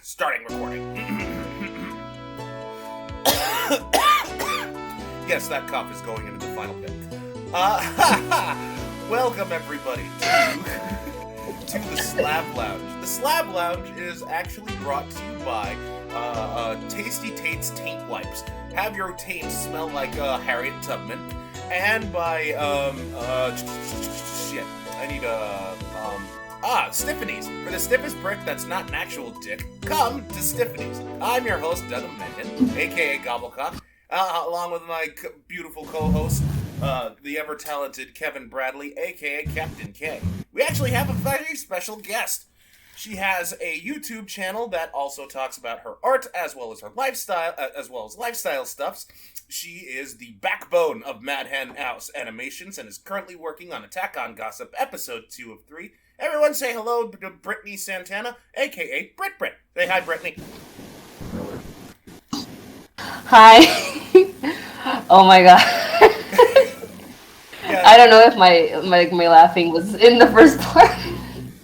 Starting recording. Yes, that cough is going into the final bit. Welcome everybody to the Slab Lounge. The Slab Lounge is actually brought to you by Tasty Tate's Taint Wipes. Have your taint smell like Harriet Tubman. And by, shit, I need Stiffany's. For the stiffest brick that's not an actual dick, come to Stiffany's. I'm your host, Doug Mencken, aka Gobblecock, along with my beautiful co-host, the ever-talented Kevin Bradley, aka Captain K. We actually have a very special guest. She has a YouTube channel that also talks about her art as well as her lifestyle, as well as lifestyle stuffs. She is the backbone of Mad Hen House Animations and is currently working on Attack on Gossip episode 2 of 3. Everyone say hello to Britany Santana, aka Brit. Say hi, Britany. Hi. Oh my god. Yeah. I don't know if my laughing was in the first part.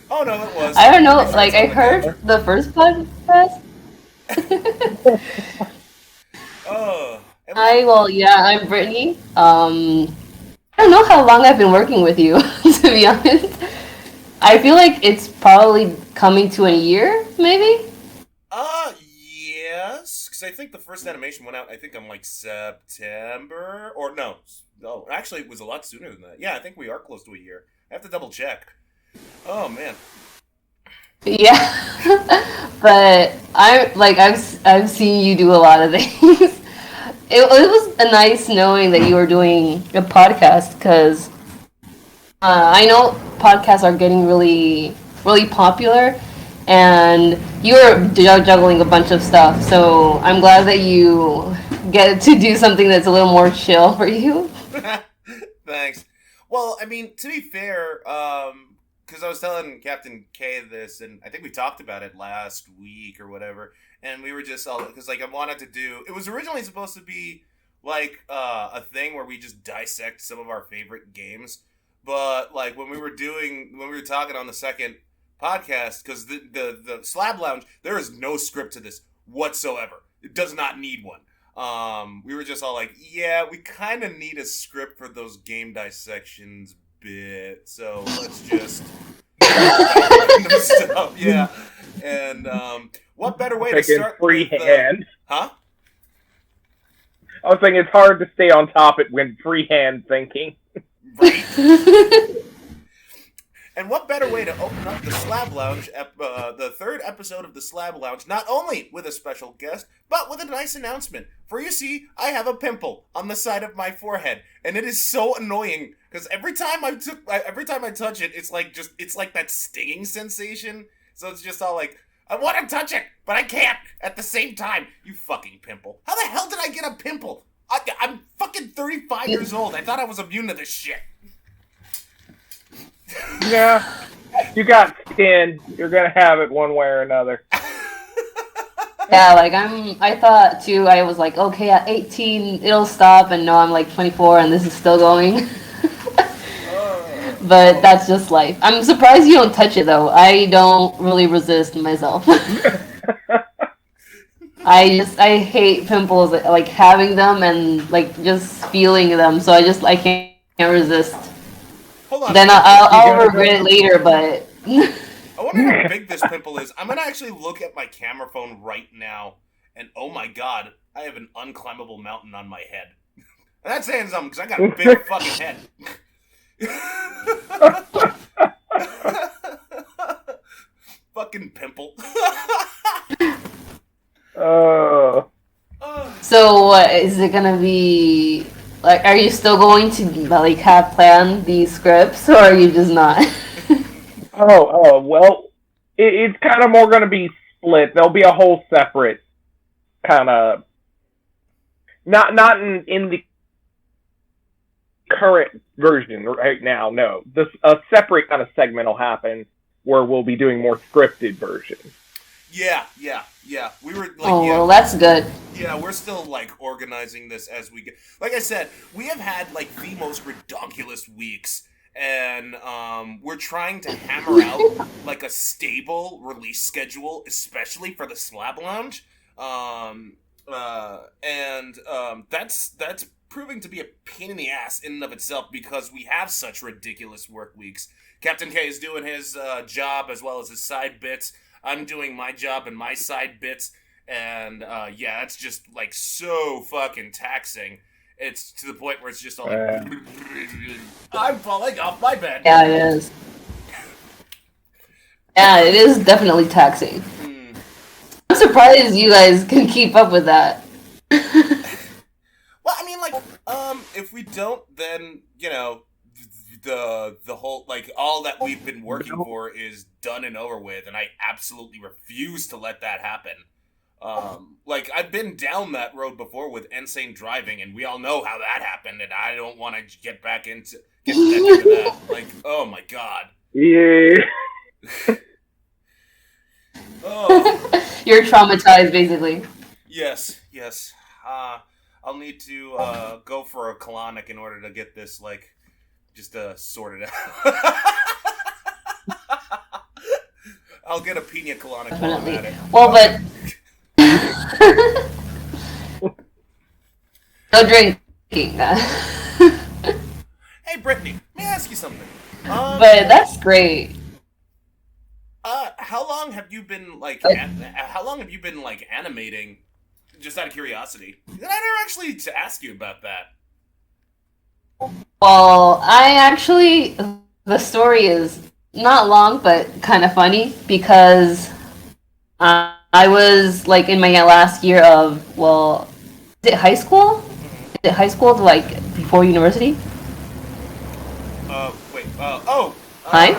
Oh no, it was. I don't know, like I heard the first podcast. Oh. I'm Britany. I don't know how long I've been working with you, to be honest. I feel like it's probably coming to a year, maybe? Yes. Because I think the first animation went out, I think, on, like, September? Or, no, actually, it was a lot sooner than that. Yeah, I think we are close to a year. I have to double check. Oh, man. Yeah. But, I've seen you do a lot of things. It was nice knowing that you were doing a podcast, because I know podcasts are getting really, really popular, and you're juggling a bunch of stuff, so I'm glad that you get to do something that's a little more chill for you. Thanks. Well, I mean, to be fair, because I was telling Captain K this, and I think we talked about it last week or whatever, and we were just all, because, like, I wanted to do, it was originally supposed to be, like, a thing where we just dissect some of our favorite games. But, like, when we were talking on the second podcast, because the Slab Lounge, there is no script to this whatsoever. It does not need one. We were just all like, yeah, we kind of need a script for those game dissections bit, so let's just random stuff, yeah. And, what better way to start freehand? Huh? I was saying it's hard to stay on topic when freehand thinking. Right. And what better way to open up the Slab Lounge, the third episode of the Slab Lounge, not only with a special guest, but with a nice announcement. For you see, I have a pimple on the side of my forehead, and it is so annoying because every time I touch it, it's like that stinging sensation. So it's just all like, I want to touch it, but I can't at the same time. You fucking pimple! How the hell did I get a pimple? I'm fucking 35 years old. I thought I was immune to this shit. Yeah, you got skin. You're gonna have it one way or another. Yeah, like I thought too, I was like, okay, at 18 it'll stop, and no, I'm like 24 and this is still going. But that's just life. I'm surprised you don't touch it though. I don't really resist myself. I hate pimples, like having them and like just feeling them, so I can't resist. Hold on. Then I'll regret it later, but I wonder how big this pimple is. I'm gonna actually look at my camera phone right now, and oh my god, I have an unclimbable mountain on my head. And that's saying something, because I got a big fucking head. Fucking pimple. So what is it gonna be? Like, are you still going to like have planned these scripts, or are you just not? Well, it's kind of more going to be split. There'll be a whole separate kind of, not in the current version right now. No, a separate kind of segment will happen where we'll be doing more scripted versions. Yeah. We were like, well, that's good. Yeah, we're still like organizing this as we get. Like I said, we have had like the most ridiculous weeks, and we're trying to hammer out like a stable release schedule, especially for the Slab Lounge. That's proving to be a pain in the ass in and of itself because we have such ridiculous work weeks. Captain K is doing his job as well as his side bits. I'm doing my job and my side bits, and yeah, it's just like so fucking taxing. It's to the point where it's just all like, I'm falling off my bed. Yeah, it is. Yeah, it is definitely taxing. I'm surprised you guys can keep up with that. Well, I mean, like, if we don't, then, you know, the whole, like, all that we've been working for is done and over with, and I absolutely refuse to let that happen. Like, I've been down that road before with insane driving, and we all know how that happened, and I don't want to get back into that. Like, oh my god. Yeah. Oh. You're traumatized, basically. Yes. I'll need to go for a colonic in order to get this, like, just sorted out. I'll get a pina colonic while I'm at it. Well, but no drinking. Hey, Britany, may I ask you something? But that's great. How long have you been like animating? Just out of curiosity, I never actually to ask you about that. Well, the story is not long, but kind of funny because I was like in my last year of, well, is it high school? Is it high school to like before university? Hi?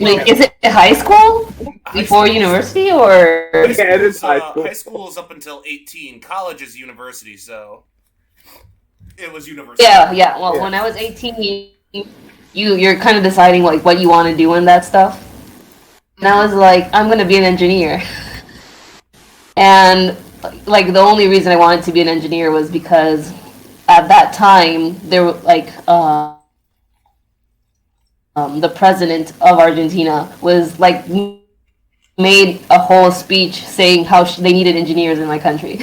Like, is it high school before university or? Yeah, it is high school. High school is up until 18. College is university, so it was university. Yeah. Well, when I was 18, you're kind of deciding like what you want to do and that stuff. And I was like, I'm gonna be an engineer. And like the only reason I wanted to be an engineer was because at that time there were like the president of Argentina was like made a whole speech saying how they needed engineers in my country.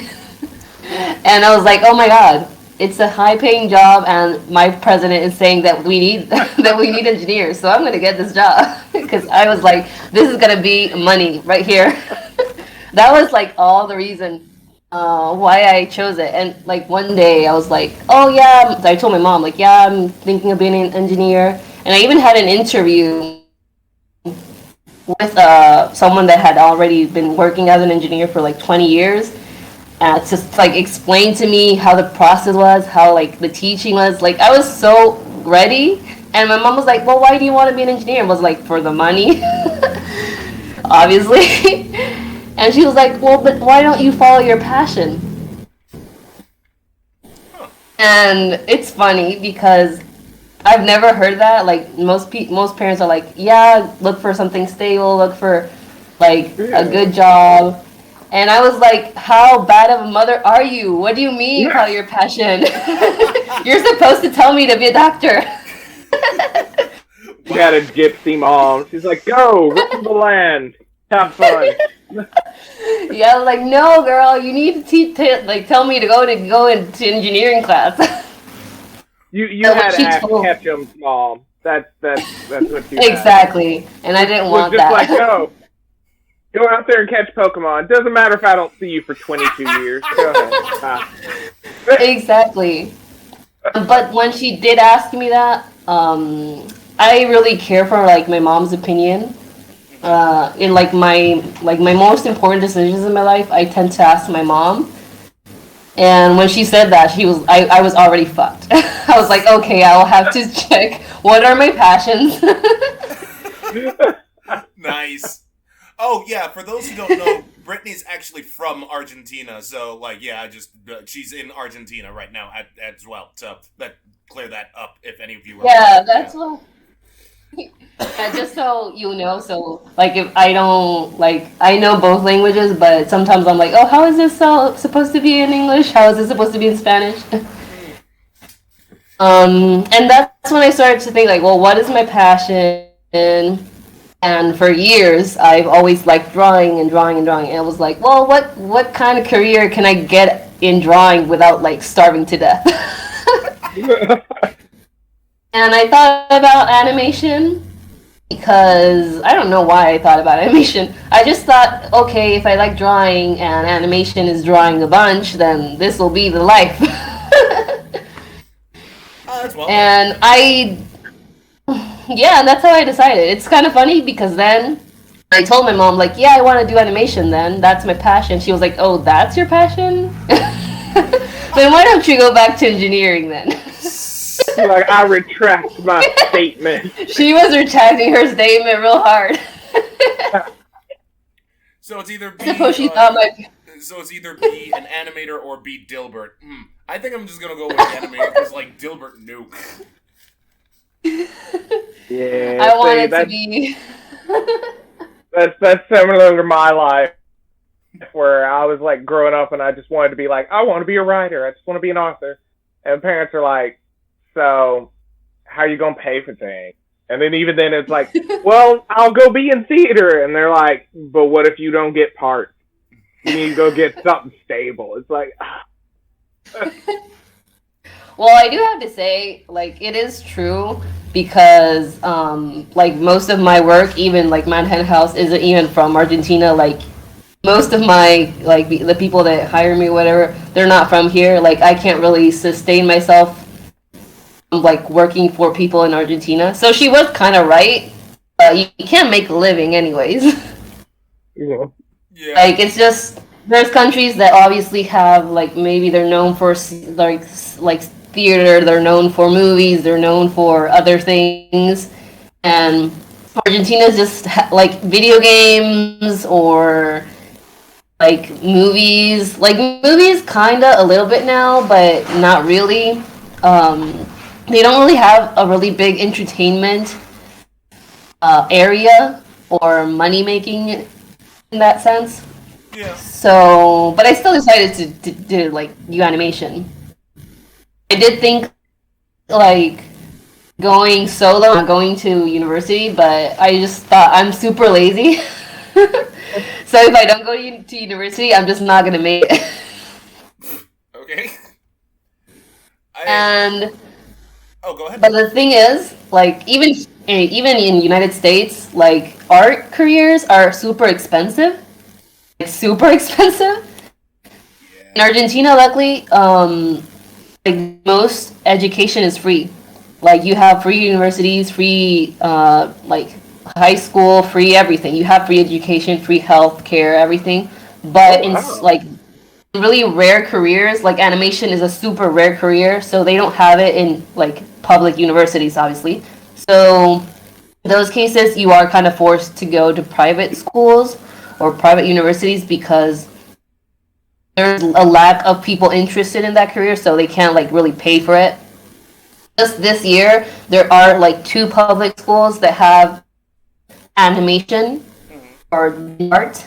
And I was like, oh my god, it's a high-paying job, and my president is saying that we need engineers, so I'm gonna get this job because I was like, this is gonna be money right here. That was like all the reason why I chose it. And like one day I was like, oh yeah, I told my mom like, yeah, I'm thinking of being an engineer. And I even had an interview with someone that had already been working as an engineer for like 20 years. To like explain to me how the process was, how like the teaching was. Like I was so ready. And my mom was like, well, why do you want to be an engineer? I was like, for the money, obviously. And she was like, well, but why don't you follow your passion? And it's funny because I've never heard that. Like most parents are like, yeah, look for something stable, look for like a good job. And I was like, how bad of a mother are you? What do you mean follow your passion? You're supposed to tell me to be a doctor. She had a gypsy mom. She's like, go, rip the land, have fun. Yeah, I was like, no, girl, you need to tell me to go into engineering class. You had to ask Ketchum's mom. That's what you had. Exactly, and I didn't want just that. Like, go out there and catch Pokemon. Doesn't matter if I don't see you for 22 years. Go ahead. Exactly. But when she did ask me that, I really care for like my mom's opinion. In like my most important decisions in my life, I tend to ask my mom. And when she said that, I was already fucked. I was like, okay, I'll have to check what are my passions. Nice. Oh yeah, for those who don't know, Britany's actually from Argentina, so like yeah, she's in Argentina right now as well. So clear that up if any of you were. Yeah, that's what. Yeah, just so you know, so like if I don't like I know both languages, but sometimes I'm like, oh, how is this supposed to be in English? How is this supposed to be in Spanish? And that's when I started to think like, well, what is my passion? And for years, I've always liked drawing and drawing and drawing. And I was like, well, what kind of career can I get in drawing without like starving to death? And I thought about animation because I don't know why I thought about animation. I just thought, okay, if I like drawing and animation is drawing a bunch, then this will be the life. That's well. And yeah, that's how I decided. It's kind of funny because then I told my mom, like, yeah, I want to do animation then. That's my passion. She was like, oh, that's your passion? Then why don't you go back to engineering then? Like, I retract my statement. She was retracting her statement real hard. So it's either I suppose she thought my... So it's either be an animator or be Dilbert. I think I'm just gonna go with animator because like Dilbert nuke. Yeah, I wanted to be... That's similar to my life, where I was like growing up and I just wanted to be like, I want to be a writer. I just want to be an author. And parents are like, so how are you gonna pay for things? And then even then it's like, well, I'll go be in theater. And they're like, but what if you don't get parts? You need to go get something stable. It's like, Well, I do have to say, like, it is true because, like, most of my work, even like Manhattan House, isn't even from Argentina. Like, most of my like the people that hire me, whatever, they're not from here. Like, I can't really sustain myself like working for people in Argentina. So she was kind of right. You can't make a living anyways. yeah. Yeah. Like, it's just there's countries that obviously have like maybe they're known for like theater, they're known for movies, they're known for other things, and Argentina's just like video games or like movies. Like movies, kinda a little bit now, but not really. They don't really have a really big entertainment area or money making in that sense. Yeah. So, but I still decided to like do animation. I did think like going solo, not going to university, but I just thought I'm super lazy. So if I don't go to university, I'm just not gonna make it. Okay. And go ahead. but the thing is, like even in United States, like art careers are super expensive. Like super expensive. In Argentina, luckily, like most education is free. Like you have free universities, free like high school, free everything. You have free education, free health care, everything. But in like really rare careers, like animation is a super rare career, so they don't have it in like public universities, obviously. So in those cases, you are kind of forced to go to private schools or private universities because there's a lack of people interested in that career, so they can't like really pay for it. Just this year, there are like 2 public schools that have animation or art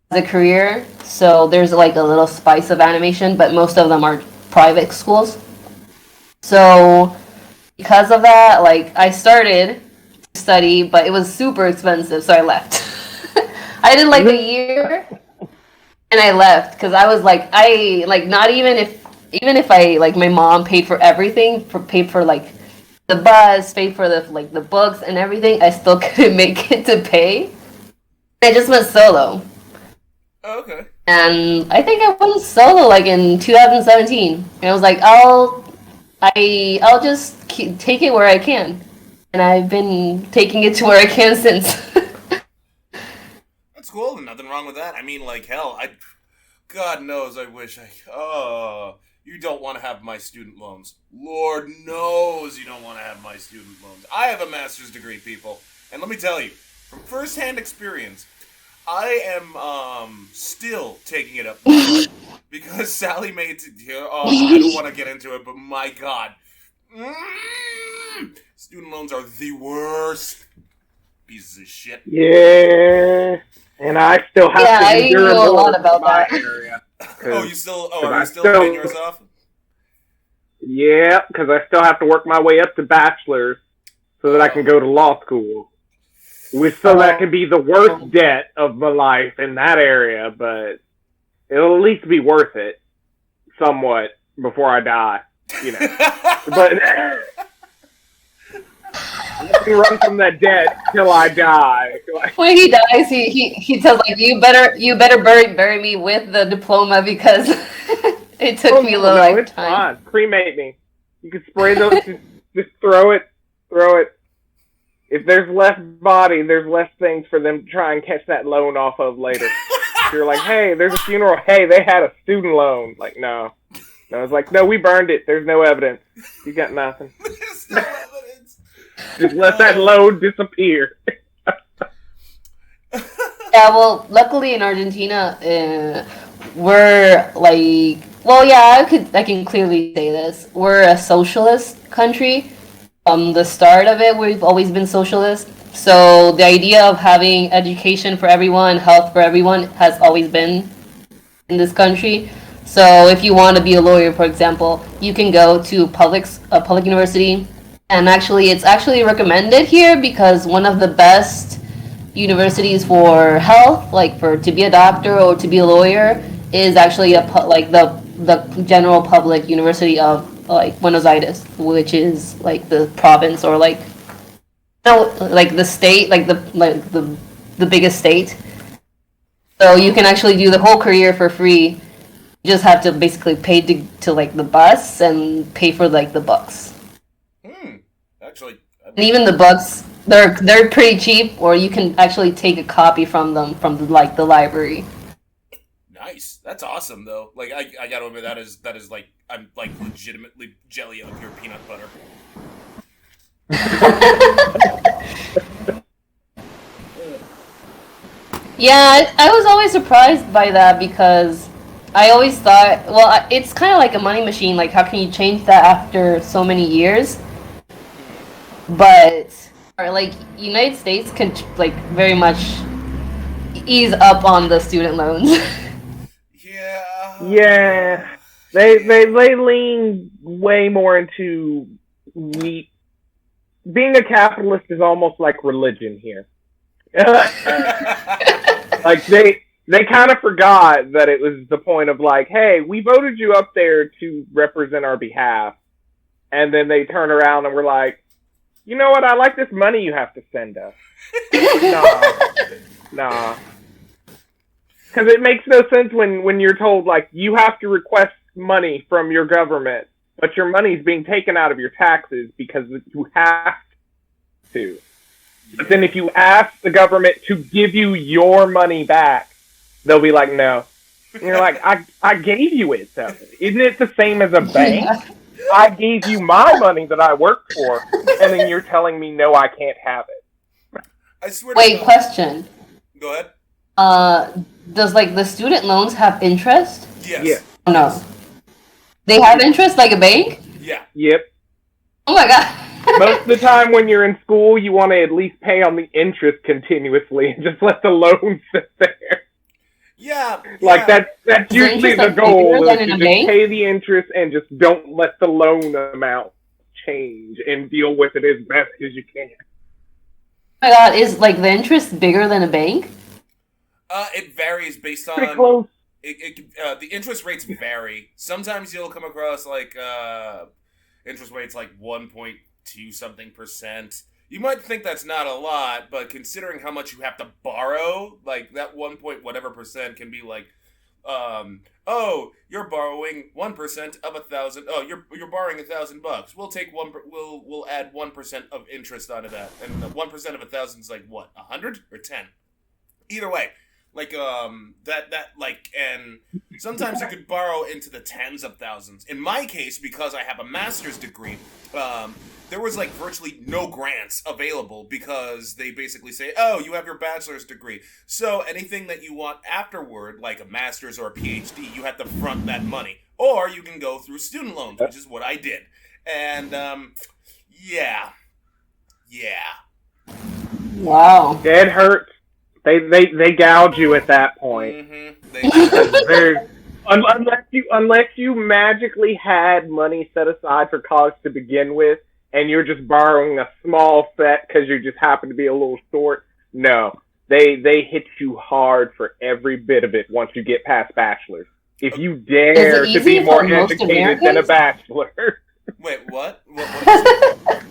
as a career. So there's like a little spice of animation, but most of them are private schools. So because of that, like I started to study, but it was super expensive, so I left. I did like a year and I left because I was like, I like not even if I like my mom paid for everything, paid for like the bus, paid for the books and everything, I still couldn't make it to pay. I just went solo. Oh, okay. And I think I went solo like in 2017. And I was like, I'll just take it where I can. And I've been taking it to where I can since. That's cool. Nothing wrong with that. I mean, like, hell, God knows I wish you don't want to have my student loans. Lord knows you don't want to have my student loans. I have a master's degree, people. And let me tell you, from first-hand experience, I am still taking it up because Sally made I don't want to get into it, but my God. Student loans are the worst. Pieces of shit. Yeah. And I still have to I endure know a more lot about in my that. area. Are you still paying yours off? Yeah, because I still have to work my way up to bachelor's so that I can go to law school. So that can be the worst debt of my life in that area, but it'll at least be worth it somewhat before I die, you know. But I can run from that debt till I die. When he dies, he tells like you better bury me with the diploma because it took me a little it's lifetime. fine. Cremate me. You can spray those. just throw it. If there's less body, there's less things for them to try and catch that loan off of later. You're like, hey, there's a funeral. Hey, they had a student loan. Like, no. It's like, no, we burned it. There's no evidence. You got nothing. There's no evidence. Just let that loan disappear. Yeah, well, luckily in Argentina, we're like, well, yeah, I can clearly say this. We're a socialist country. From the start of it, we've always been socialist. So the idea of having education for everyone, health for everyone, has always been in this country. So if you want to be a lawyer, for example, you can go to a public university, and actually, it's actually recommended here because one of the best universities for health, like to be a doctor or to be a lawyer, is actually the general public university of like Buenos Aires, which is like the province or like the state, like the biggest state. So you can actually do the whole career for free. You just have to basically pay to like the bus and pay for like the books. Actually, and even the books, they're pretty cheap, or you can actually take a copy from them from the library. Nice. That's awesome, though. Like, I gotta admit, that is like, I'm like legitimately jelly of your peanut butter. Yeah, I was always surprised by that because I always thought, well, it's kind of like a money machine. Like, how can you change that after so many years? But, like, United States can, like, very much ease up on the student loans. Yeah. They lean way more into being a capitalist is almost like religion here. Like they kind of forgot that it was the point of like, hey, we voted you up there to represent our behalf, and then they turn around and we're like, you know what? I like this money you have to send us. Nah. Because it makes no sense when you're told, like, you have to request money from your government, but your money's being taken out of your taxes because you have to. But then if you ask the government to give you your money back, they'll be like, no. And you're like, I gave you it, though. Isn't it the same as a bank? I gave you my money that I worked for, and then you're telling me, no, I can't have it. I swear Wait, question. Go ahead. Does, like, the student loans have interest? Yes. Yeah. No. They have interest like a bank? Yeah. Yep. Oh my god. Most of the time when you're in school, you want to at least pay on the interest continuously and just let the loan sit there. Yeah. Like, that's usually the goal, is to just bank? pay the interest and just don't let the loan amount change and deal with it as best as you can. Oh my god, is, like, the interest bigger than a bank? It varies based on... Pretty close. The interest rates vary. Sometimes you'll come across, like, interest rates like 1.2 something %. You might think that's not a lot, but considering how much you have to borrow, like, that 1 point whatever % can be like, you're borrowing 1% of 1,000. Oh, you're borrowing $1,000. We'll take we'll add 1% of interest onto that, and 1% of 1,000 is like what, 100 or 10? Either way. Like, and sometimes you could borrow into the tens of thousands. In my case, because I have a master's degree, there was, like, virtually no grants available because they basically say, oh, you have your bachelor's degree. So anything that you want afterward, like a master's or a PhD, you have to front that money. Or you can go through student loans, which is what I did. And, yeah. Wow. It hurts. They gouge you at that point. Mm-hmm. Unless you magically had money set aside for college to begin with, and you're just borrowing a small set because you just happen to be a little short. No, they hit you hard for every bit of it once you get past bachelor's. If you dare to be more educated than a bachelor. Wait, what? What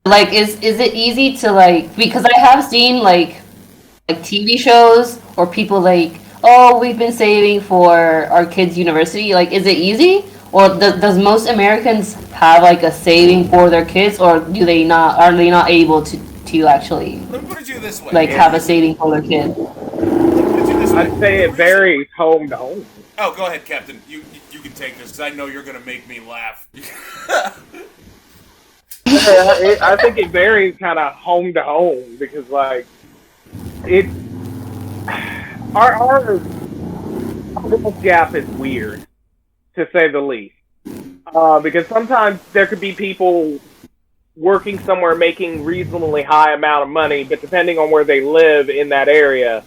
Like, is it easy to, like, because I have seen like TV shows or people like, oh, we've been saving for our kids' university. Like, is it easy, or does most Americans have like a saving for their kids, or do they not? Are they not able to actually Let me put it to you this way. like have a saving for their kid? Let me put it to you this way. I'd say it varies home to home. Oh, go ahead, Captain. You can take this because I know you're gonna make me laugh. I think it varies kind of home to home because, like, it our wealth gap is weird, to say the least. Because sometimes there could be people working somewhere making reasonably high amount of money, but depending on where they live in that area,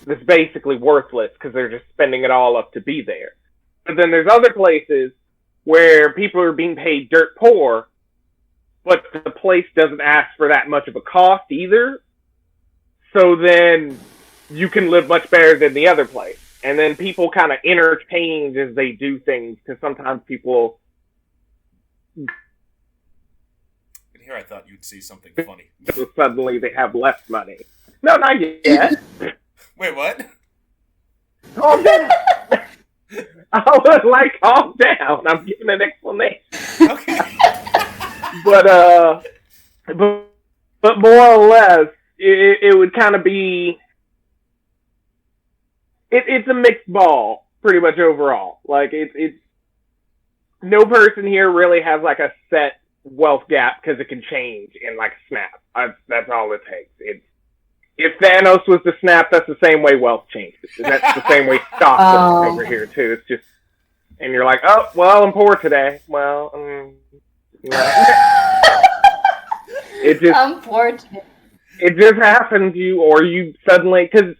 it's basically worthless because they're just spending it all up to be there. But then there's other places where people are being paid dirt poor, but the place doesn't ask for that much of a cost either. So then you can live much better than the other place. And then people kind of interchange as they do things, because sometimes people... And here I thought you'd see something funny. Suddenly they have less money. No, not yet. Wait, what? Calm down. I was like, calm down. I'm giving an explanation. Okay. But more or less, it would kind of be... It's a mixed ball, pretty much overall. Like, it's no person here really has like a set wealth gap because it can change in like a snap. That's all it takes. If Thanos was to snap, that's the same way wealth changes. And that's the same way stocks are over here too. It's just, and you're like, oh, well, I'm poor today. Well, it just, I'm poor today. It just happens to you, or you suddenly, because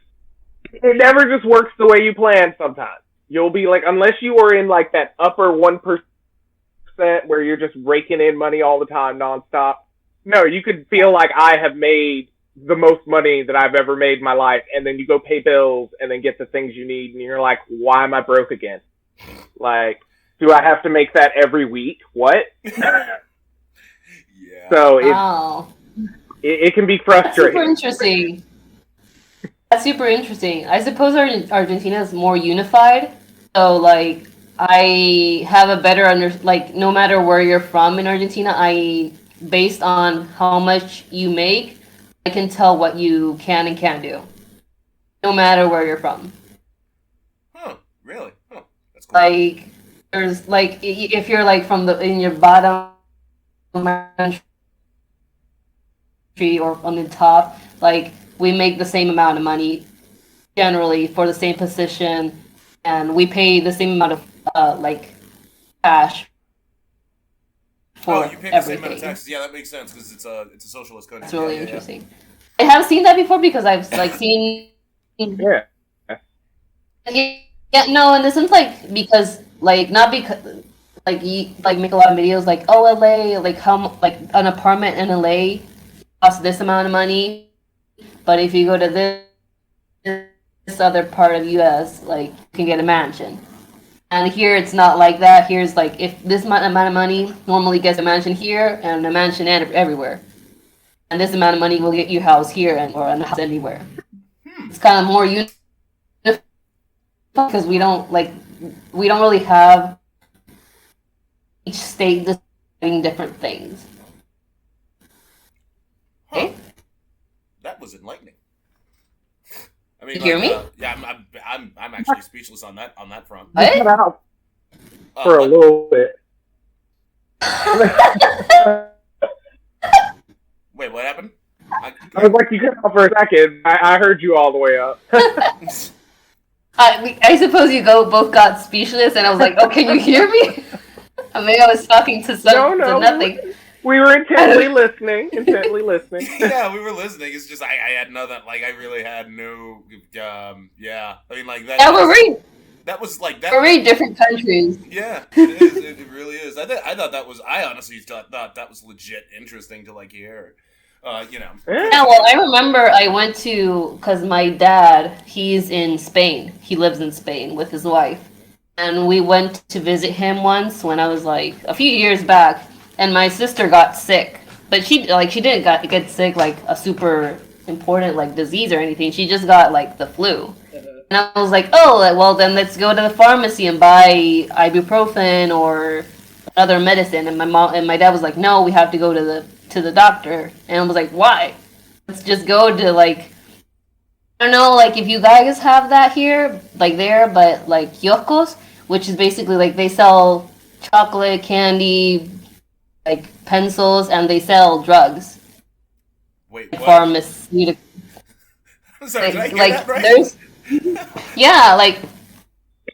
it never just works the way you plan sometimes. You'll be like, unless you are in like that upper 1% where you're just raking in money all the time nonstop. No, you could feel like I have made the most money that I've ever made in my life, and then you go pay bills and then get the things you need, and you're like, why am I broke again? Like, do I have to make that every week? What? Yeah. So Wow. it can be frustrating. That's super interesting. I suppose Argentina is more unified. So, like, I have a better like, no matter where you're from in Argentina, based on how much you make, I can tell what you can and can't do. No matter where you're from. Huh, really? Huh, that's cool. Like, there's, like, if you're, like, in your bottom country or on the top, like, we make the same amount of money generally for the same position, and we pay the same amount of like cash for you pay the everything. same amount of taxes. Yeah, that makes sense because it's a socialist country. That's really interesting. I have seen that before because I've like seen. Yeah. Yeah, no, and this is like because like not because like you like make a lot of videos like, oh, LA, like how like an apartment in LA costs this amount of money, but if you go to this other part of US, like, you can get a mansion. And here it's not like that. Here's like, if this amount of money normally gets a mansion here and a mansion everywhere, and this amount of money will get you a house here or a house anywhere. It's kind of more uniform because we don't really have each state doing different things. Huh. That was enlightening. I mean, you hear me? Yeah, I'm actually speechless on that front. What? For a little bit. Wait, what happened? I was like, you cut off for a second. I heard you all the way up. I suppose you both got speechless, and I was like, "Oh, can you hear me?" Maybe I was talking to to nothing. We were intently listening. Yeah, we were listening. It's just I had nothing. Like, I really had no. Yeah, I mean, like that. Yeah, That was like that. Very different countries. Yeah, it is. It really is. I thought that was. I honestly thought that was legit interesting to like hear. Yeah, well, I remember I went to, because my dad, he's in Spain. He lives in Spain with his wife. And we went to visit him once when I was like a few years back. And my sister got sick. But she didn't get sick like a super important like disease or anything. She just got like the flu. And I was like, oh, well then let's go to the pharmacy and buy ibuprofen or other medicine. And my dad was like, no, we have to go to the doctor. And I was like, why? Let's just go to like, I don't know, like if you guys have that here, like there, but like kioscos, which is basically like they sell chocolate, candy, like pencils, and they sell drugs. Wait, what? Pharmaceutical. I'm sorry, did I hear like that right? there's yeah, like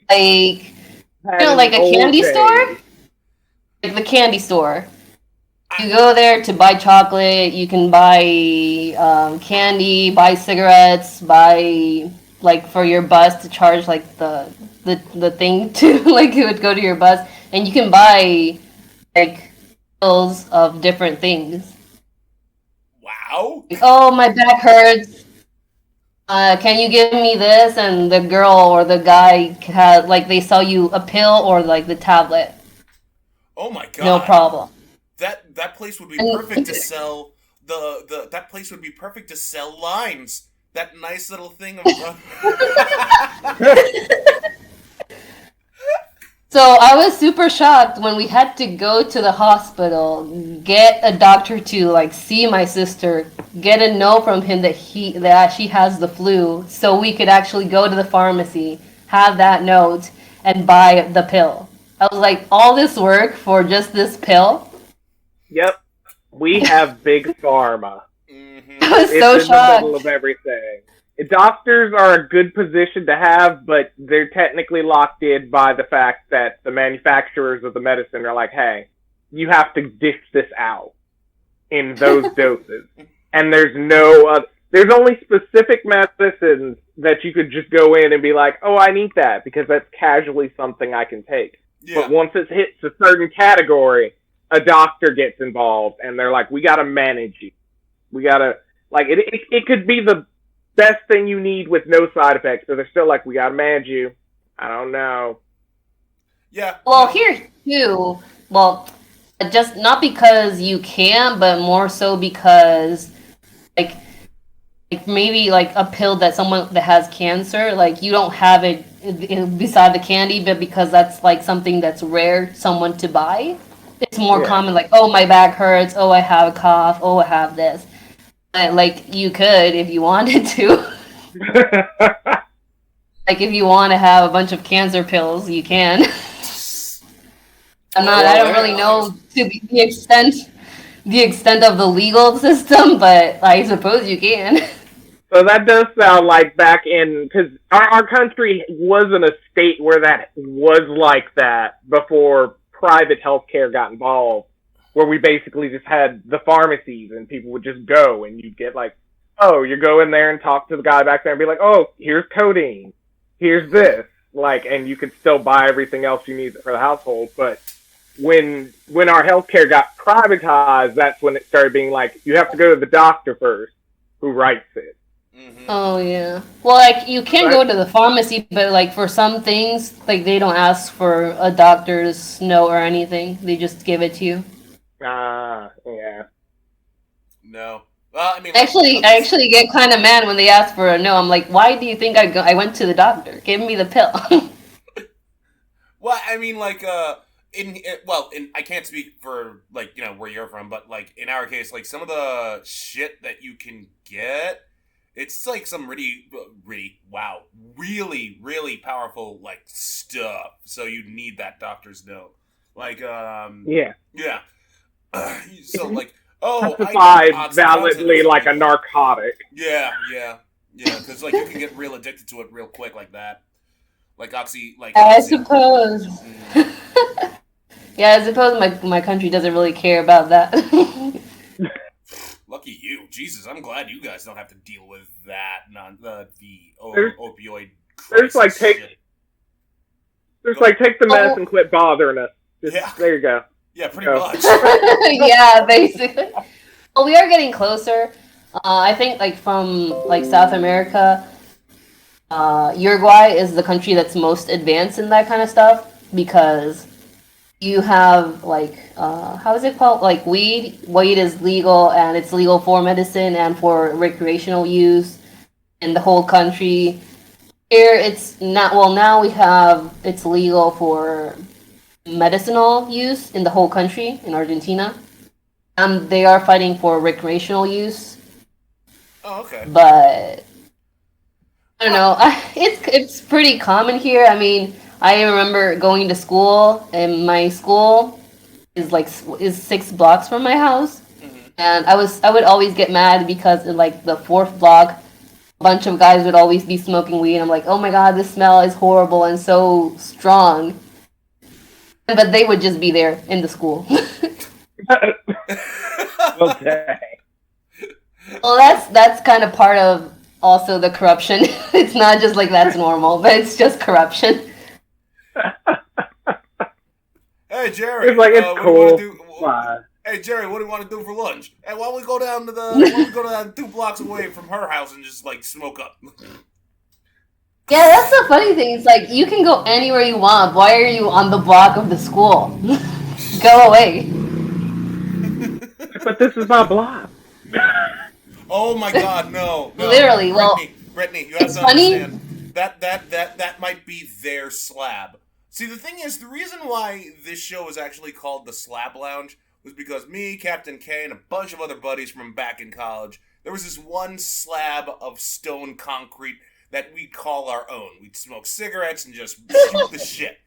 like a candy store? Like the candy store. You go there to buy chocolate, you can buy candy, buy cigarettes, buy like for your bus to charge like the thing to like it would go to your bus, and you can buy like pills of different things. Wow. Like, oh, my back hurts. Can you give me this? And the girl or the guy has like they sell you a pill or like the tablet. Oh my god. No problem. That place would be perfect to sell that place would be perfect to sell lines. That nice little thing of So I was super shocked when we had to go to the hospital, get a doctor to like see my sister, get a note from him that she has the flu, so we could actually go to the pharmacy, have that note, and buy the pill. I was like, all this work for just this pill? Yep. We have big pharma. Mm-hmm. I was It's so in shocked. the middle of everything. Doctors are a good position to have, but they're technically locked in by the fact that the manufacturers of the medicine are like, hey, you have to dish this out in those doses. And there's there's only specific medicines that you could just go in and be like, oh, I need that because that's casually something I can take. Yeah. But once it hits a certain category, a doctor gets involved and they're like, we gotta manage you. We gotta, like, it could be the best thing you need with no side effects, but they're still like, we gotta manage you. I don't know. Yeah. Well, here too. Well, just not because you can, but more so because, like maybe like a pill that someone that has cancer, like you don't have it beside the candy, but because that's like something that's rare, someone to buy. It's more common, like, oh, my back hurts. Oh, I have a cough. Oh, I have this. Like, you could if you wanted to. Like, if you want to have a bunch of cancer pills, you can. I don't really know to the extent of the legal system, but I suppose you can. So that does sound like back in, because our country wasn't a state where that was like that before private healthcare got involved, where we basically just had the pharmacies and people would just go and you'd get like, oh, you go in there and talk to the guy back there and be like, oh, here's codeine, here's this, like, and you could still buy everything else you need for the household. But when our healthcare got privatized, that's when it started being like, you have to go to the doctor first, who writes it. Mm-hmm. Oh yeah. Well, like you can go to the pharmacy, but like for some things, like they don't ask for a doctor's note or anything. They just give it to you. Yeah. No. Well, I mean, I actually get kind of mad when they ask for a no. I'm like, why do you think I went to the doctor? Give me the pill. Well, I mean, like, I can't speak for like where you're from, but like in our case, like some of the shit that you can get. It's like some really, really powerful like stuff. So you need that doctor's note. Like, yeah. So like, classified validly like a narcotic. Yeah. Because like you can get real addicted to it real quick like that. Like I suppose. Yeah, I suppose my country doesn't really care about that. Lucky you, Jesus! I'm glad you guys don't have to deal with that. The opioid crisis. There's like Just like take the mess and quit bothering us. Just, there you go. Yeah, pretty much. Yeah, basically. Well, we are getting closer. I think like from like South America, Uruguay is the country that's most advanced in that kind of stuff because you have like how is it called? Like weed. Weed is legal and it's legal for medicine and for recreational use in the whole country. Here it's not. Well, now we have it's legal for medicinal use in the whole country in Argentina. They are fighting for recreational use. Oh, okay. But I don't know. It's pretty common here. I mean, I remember going to school, and my school is 6 blocks from my house, and I would always get mad because in like the 4th block, a bunch of guys would always be smoking weed. I'm like, oh my god, this smell is horrible and so strong. But they would just be there in the school. Okay. Well, that's kind of part of also the corruption. It's not just like that's normal, but it's just corruption. Hey Jerry, It's like it's cool. Hey Jerry, what do you want to do for lunch? Hey, why don't we go down to why don't we go down 2 blocks away from her house and just like smoke up? Yeah, that's the funny thing. It's like you can go anywhere you want. Why are you on the block of the school? Go away. But this is my block. Oh my god, no. Literally, well, Britany, you have to understand. That might be their slab. See, the thing is, the reason why this show is actually called the Slab Lounge was because me, Captain K, and a bunch of other buddies from back in college, there was this one slab of stone concrete that we call our own. We'd smoke cigarettes and just shoot the shit.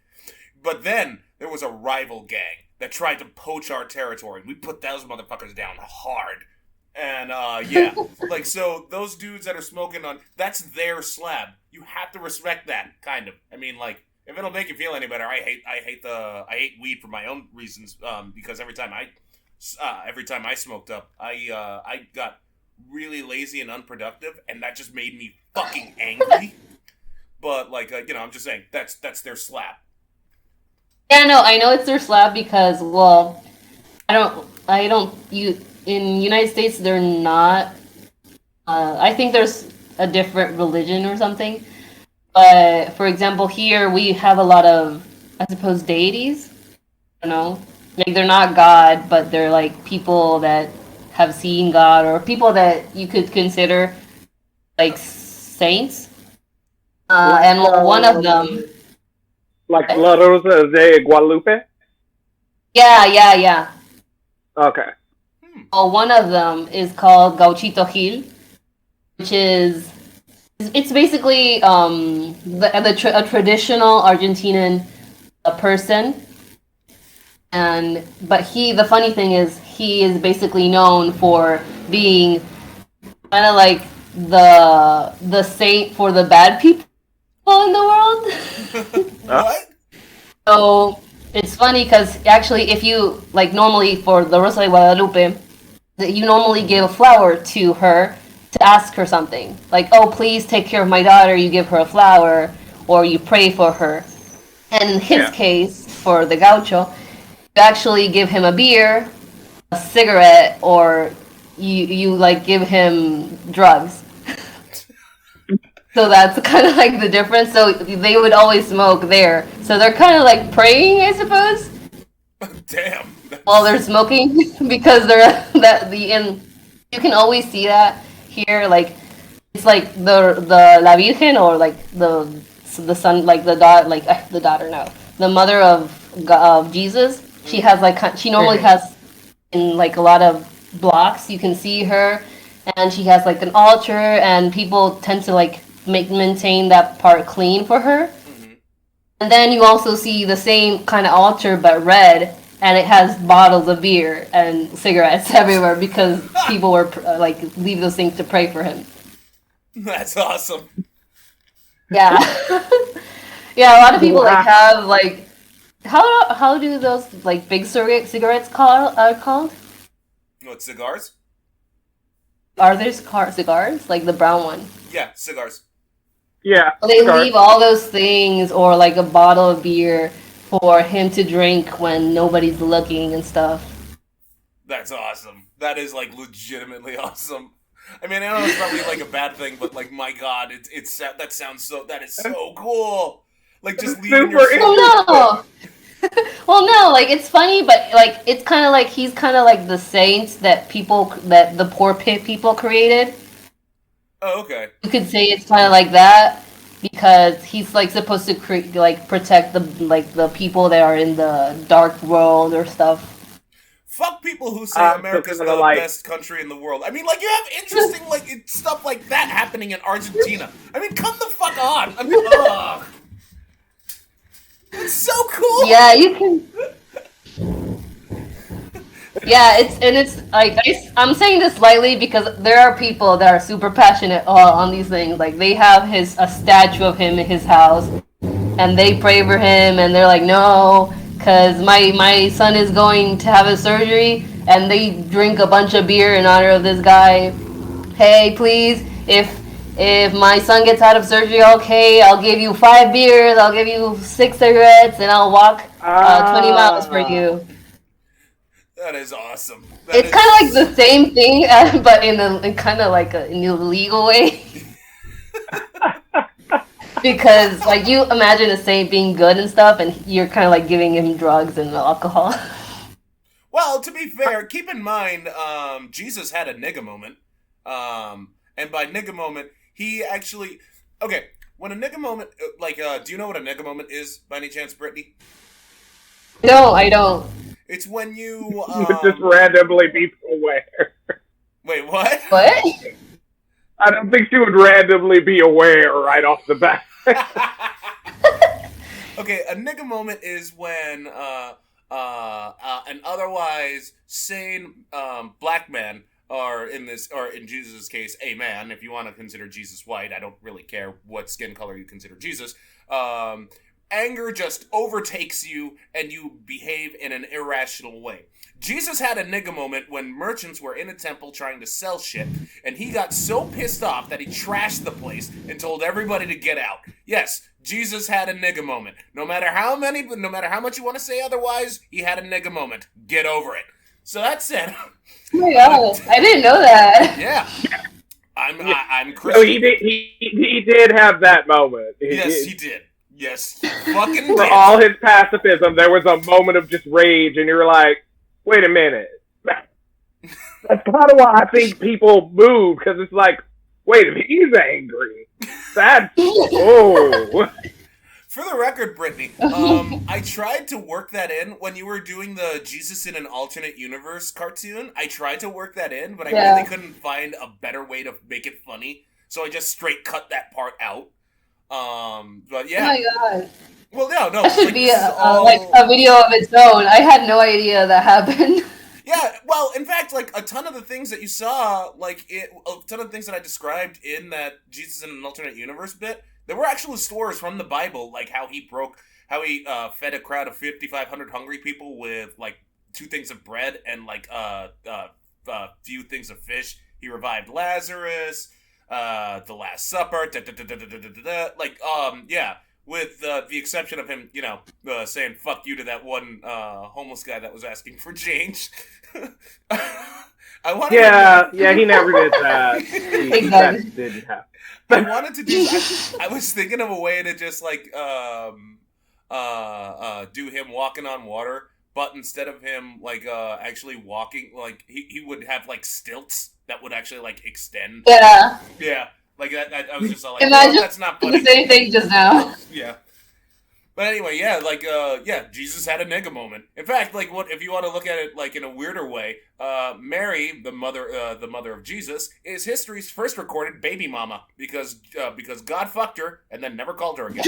But then there was a rival gang that tried to poach our territory. We put those motherfuckers down hard. And, yeah. Like, so those dudes that are smoking on, that's their slab. You have to respect that, kind of. I mean, like, if it'll make you feel any better, I hate weed for my own reasons, because every time I smoked up, I got really lazy and unproductive, and that just made me fucking angry. But, like, I'm just saying, that's their slab. Yeah, no, I know it's their slab because, well, in United States, they're not, I think there's a different religion or something. But, for example, here we have a lot of, I suppose, deities. I don't know. Like, they're not God, but they're, like, people that have seen God or people that you could consider, like, saints. And one of them... Like La Rosa de Guadalupe? Yeah. Okay. Well, one of them is called Gauchito Gil, which is... It's basically a traditional Argentinian person, but the funny thing is he is basically known for being kind of like the saint for the bad people in the world. What? So it's funny because actually, if you like normally for the Rosa de Guadalupe, you normally give a flower to her. To ask her something like, oh, please take care of my daughter, you give her a flower or you pray for her. And in his case, for the gaucho, you actually give him a beer, a cigarette, or you like give him drugs. So that's kind of like the difference. So they would always smoke there. So they're kind of like praying, I suppose. Damn. While they're smoking because you can always see that. Here, like it's like the La Virgen or like the son, like the daughter, no, the mother of Jesus. She has she normally has in like a lot of blocks. You can see her, and she has like an altar, and people tend to like maintain that part clean for her. And then you also see the same kind of altar but red. And it has bottles of beer and cigarettes everywhere because people were leave those things to pray for him. That's awesome. Yeah, yeah. A lot of people have like how do those like big cigarettes are called? What, cigars? Are there cigars like the brown one? Yeah, cigars. Yeah. They leave all those things or like a bottle of beer for him to drink when nobody's looking and stuff. That's awesome. That is like legitimately awesome. I mean, I know it's probably like a bad thing, but like, my God, that is so cool. Like, just leaving your no. Well, no, like, it's funny, but like, it's kind of like he's kind of like the saints that the poor pit people created. Oh, okay. You could say it's kind of like that because he's like supposed to protect the people that are in the dark world or stuff. Fuck people who say America's the best country in the world. I mean, like, you have interesting like stuff like that happening in Argentina. I mean, come the fuck on. I mean, ugh. It's so cool. Yeah, you can. Yeah, it's like I'm saying this lightly because there are people that are super passionate on these things. Like, they have a statue of him in his house, and they pray for him, and they're like, no, because my son is going to have a surgery, and they drink a bunch of beer in honor of this guy. Hey, please, if my son gets out of surgery, okay, I'll give you 5 beers, I'll give you 6 cigarettes, and I'll walk 20 miles for you. That is awesome. It's kind of like the same thing, but in kind of like an illegal way. Because, like, you imagine a saint being good and stuff, and you're kind of like giving him drugs and alcohol. Well, to be fair, keep in mind, Jesus had a nigga moment. And by nigga moment, he actually... Okay, when a nigga moment... do you know what a nigga moment is, by any chance, Brittany? No, I don't. It's when you... just randomly be aware. Wait, what? What? I don't think she would randomly be aware right off the bat. Okay, a nigga moment is when an otherwise sane black man, or in Jesus' case, a man, if you want to consider Jesus white, I don't really care what skin color you consider Jesus, anger just overtakes you and you behave in an irrational way. Jesus had a nigga moment when merchants were in a temple trying to sell shit, and he got so pissed off that he trashed the place and told everybody to get out. Yes, Jesus had a nigga moment. No matter how much you want to say otherwise, he had a nigga moment. Get over it. So that's it. Oh my God, I didn't know that. Yeah. I'm Christian. So he did have that moment. Yes, he did. Yes, he fucking did. For all his pacifism, there was a moment of just rage, and you were like, wait a minute. That's kind of why I think people move, because it's like, wait a minute, he's angry. That's... Oh. For the record, Brittany, I tried to work that in when you were doing the Jesus in an Alternate Universe cartoon. I tried to work that in, but I really couldn't find a better way to make it funny, so I just straight cut that part out. But yeah. Oh my God. Well, no. That should be a video of its own. I had no idea that happened. Yeah, well, in fact, like, a ton of the things that you saw, a ton of the things that I described in that Jesus in an Alternate Universe bit, there were actual stories from the Bible, like how he fed a crowd of 5,500 hungry people with, like, 2 things of bread and, like, few things of fish. He revived Lazarus, the Last Supper, yeah. With the exception of him, saying "fuck you" to that one homeless guy that was asking for change. He never did that. That didn't happen. I wanted to do. I was thinking of a way to just like do him walking on water, but instead of him like actually walking, like he would have like stilts that would actually like extend. Yeah. Yeah. Like that, I was just all like, imagine that's not funny. The same thing just now. Yeah. But anyway, Jesus had a nigga moment. In fact, like, what if you want to look at it like in a weirder way? Mary, the mother of Jesus, is history's first recorded baby mama because God fucked her and then never called her again.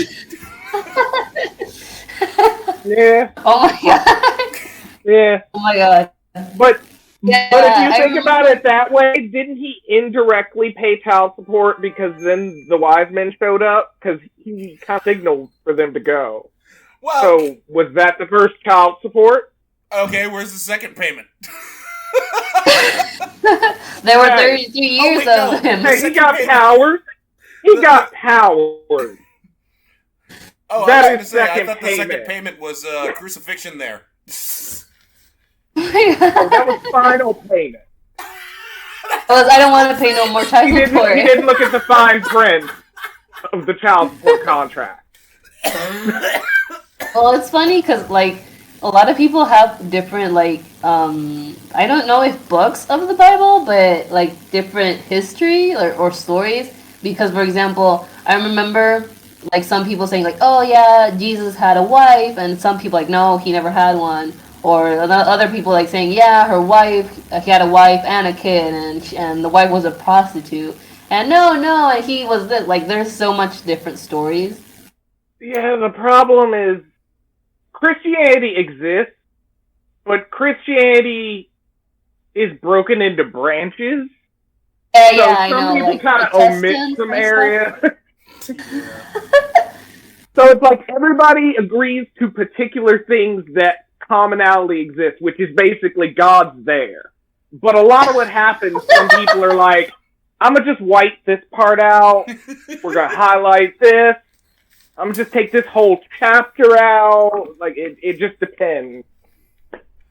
Yeah. Oh my God. Yeah. Oh my God. But if you think about it that way, didn't he indirectly pay child support because then the wise men showed up? Because he kind of signaled for them to go. Well, so was that the first child support? Okay, where's the second payment? There were 32 years of him. Hey, he got powers. He got powers. Oh, That I was is gonna say, I second thought the second payment. payment was crucifixion there. Oh, that was final payment. I don't want to pay no more child He support. didn't look at the fine print of the child support contract. Well, it's funny because like a lot of people have different like I don't know if books of the Bible, but like different history or stories. Because for example, I remember like some people saying like, oh yeah, Jesus had a wife, and some people like, no, he never had one. Or other people like saying, yeah, her wife, he had a wife and a kid, and the wife was a prostitute. And no, and he was this. Like, there's so much different stories. Yeah, the problem is Christianity exists, but Christianity is broken into branches. Yeah, So yeah, I some know. people Like kind of omit Protestants some and areas. stuff. So it's like everybody agrees to particular things that commonality exists, which is basically God's there. But a lot of what happens, some people are like, I'm going to just white this part out. We're going to highlight this. I'm going to just take this whole chapter out. Like, it just depends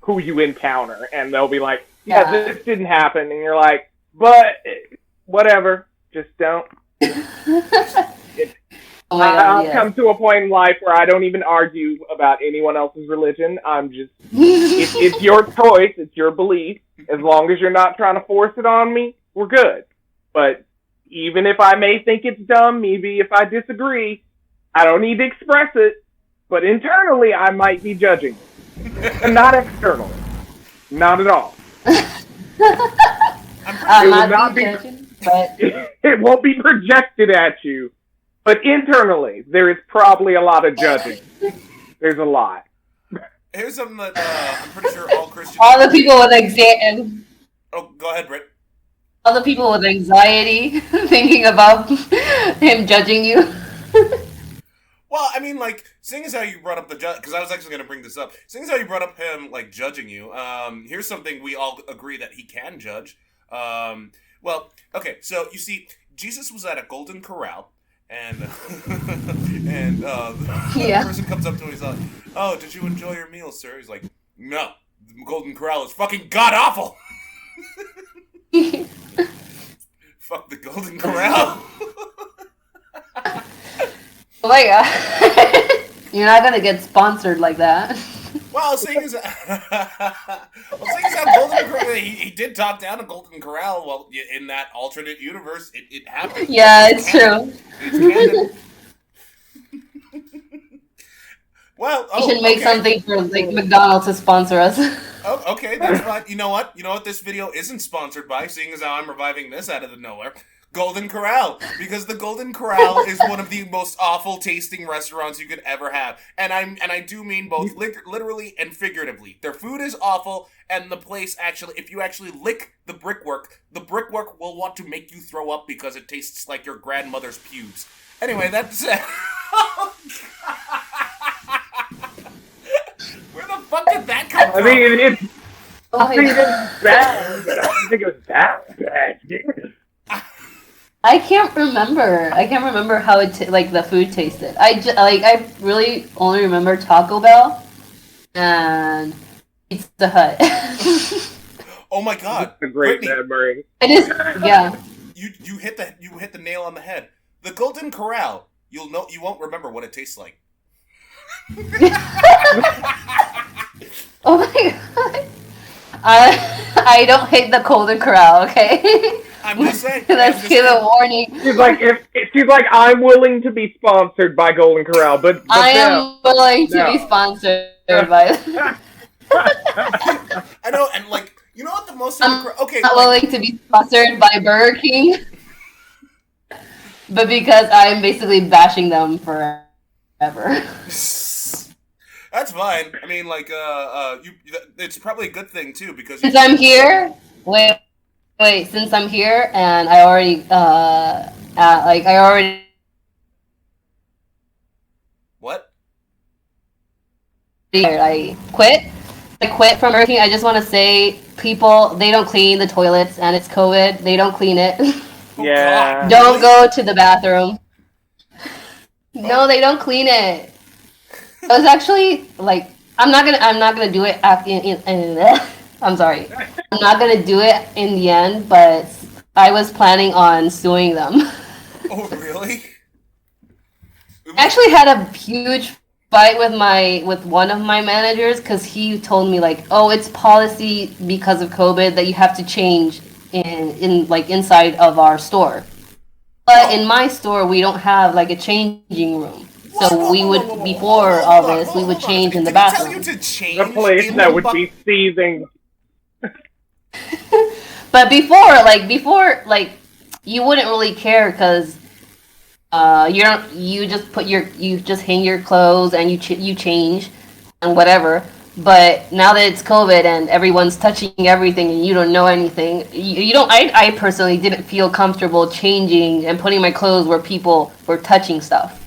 who you encounter. And they'll be like, yeah, this didn't happen. And you're like, but whatever. Just don't. Oh my God, I've come to a point in life where I don't even argue about anyone else's religion. I'm just, it's your choice, it's your belief. As long as you're not trying to force it on me, we're good. But even if I may think it's dumb, maybe if I disagree, I don't need to express it. But internally, I might be judging. And not externally. Not at all. I'm not judging, but it won't be projected at you. But internally, there is probably a lot of judging. There's a lot. Here's something that I'm pretty sure all Christians... all the people with anxiety... Oh, go ahead, Brit. All the people with anxiety thinking about him judging you. Well, I mean, like, seeing as how you brought up the judge... Because I was actually going to bring this up. Seeing as how you brought up him, like, judging you, here's something we all agree that he can judge. Well, okay, so, you see, Jesus was at a Golden Corral. And the person comes up to him and he's like, oh, did you enjoy your meal, sir? He's like, no, the Golden Corral is fucking god-awful. Fuck the Golden Corral. Oh my God. You're not gonna get sponsored like that. Well, seeing as how Golden Corral, he did top down a Golden Corral. Well, in that alternate universe, it happened. Yeah, it's true. It's well, we should make something for like McDonald's to sponsor us. Oh, okay, that's fine. You know what? This video isn't sponsored by, seeing as how I'm reviving this out of the nowhere. Golden Corral, because the Golden Corral is one of the most awful tasting restaurants you could ever have, and I do mean both literally and figuratively. Their food is awful, and the place actually, if you actually lick the brickwork will want to make you throw up because it tastes like your grandmother's pubes. Anyway, that's it. Where the fuck did that come from? I mean, I think it's bad, but I don't think it was that bad. I can't remember how it like the food tasted. I really only remember Taco Bell and Pizza Hut. Oh my God! That's a great Britany, memory. It is, yeah. You hit the nail on the head. The Golden Corral. You won't remember what it tastes like. Oh my God! I don't hate the Golden Corral. Okay. I'm just saying. Let's give a warning. She's like, I'm willing to be sponsored by Golden Corral, but I am willing to be sponsored by. I know, and like, you know what the most okay, not willing to be sponsored by Burger King, but because I'm basically bashing them forever. That's fine. I mean, like, it's probably a good thing too because since I'm here, wait. Since I'm here and I already, What? I quit. I quit from working. I just want to say, people, they don't clean the toilets, and it's COVID. They don't clean it. Yeah. Don't go to the bathroom. No, they don't clean it. It was actually like I'm not gonna do it I'm sorry. I'm not gonna do it in the end, but I was planning on suing them. Oh, really? I actually had a huge fight with one of my managers because he told me like, oh, it's policy because of COVID that you have to change in like inside of our store. But in my store, we don't have like a changing room. So we would, before all this, we would change in the bathroom. Did he tell you to change A place that would be seething. But before, you wouldn't really care because you just hang your clothes and you change and whatever. But now that it's COVID and everyone's touching everything and you don't know anything, you don't. I personally didn't feel comfortable changing and putting my clothes where people were touching stuff.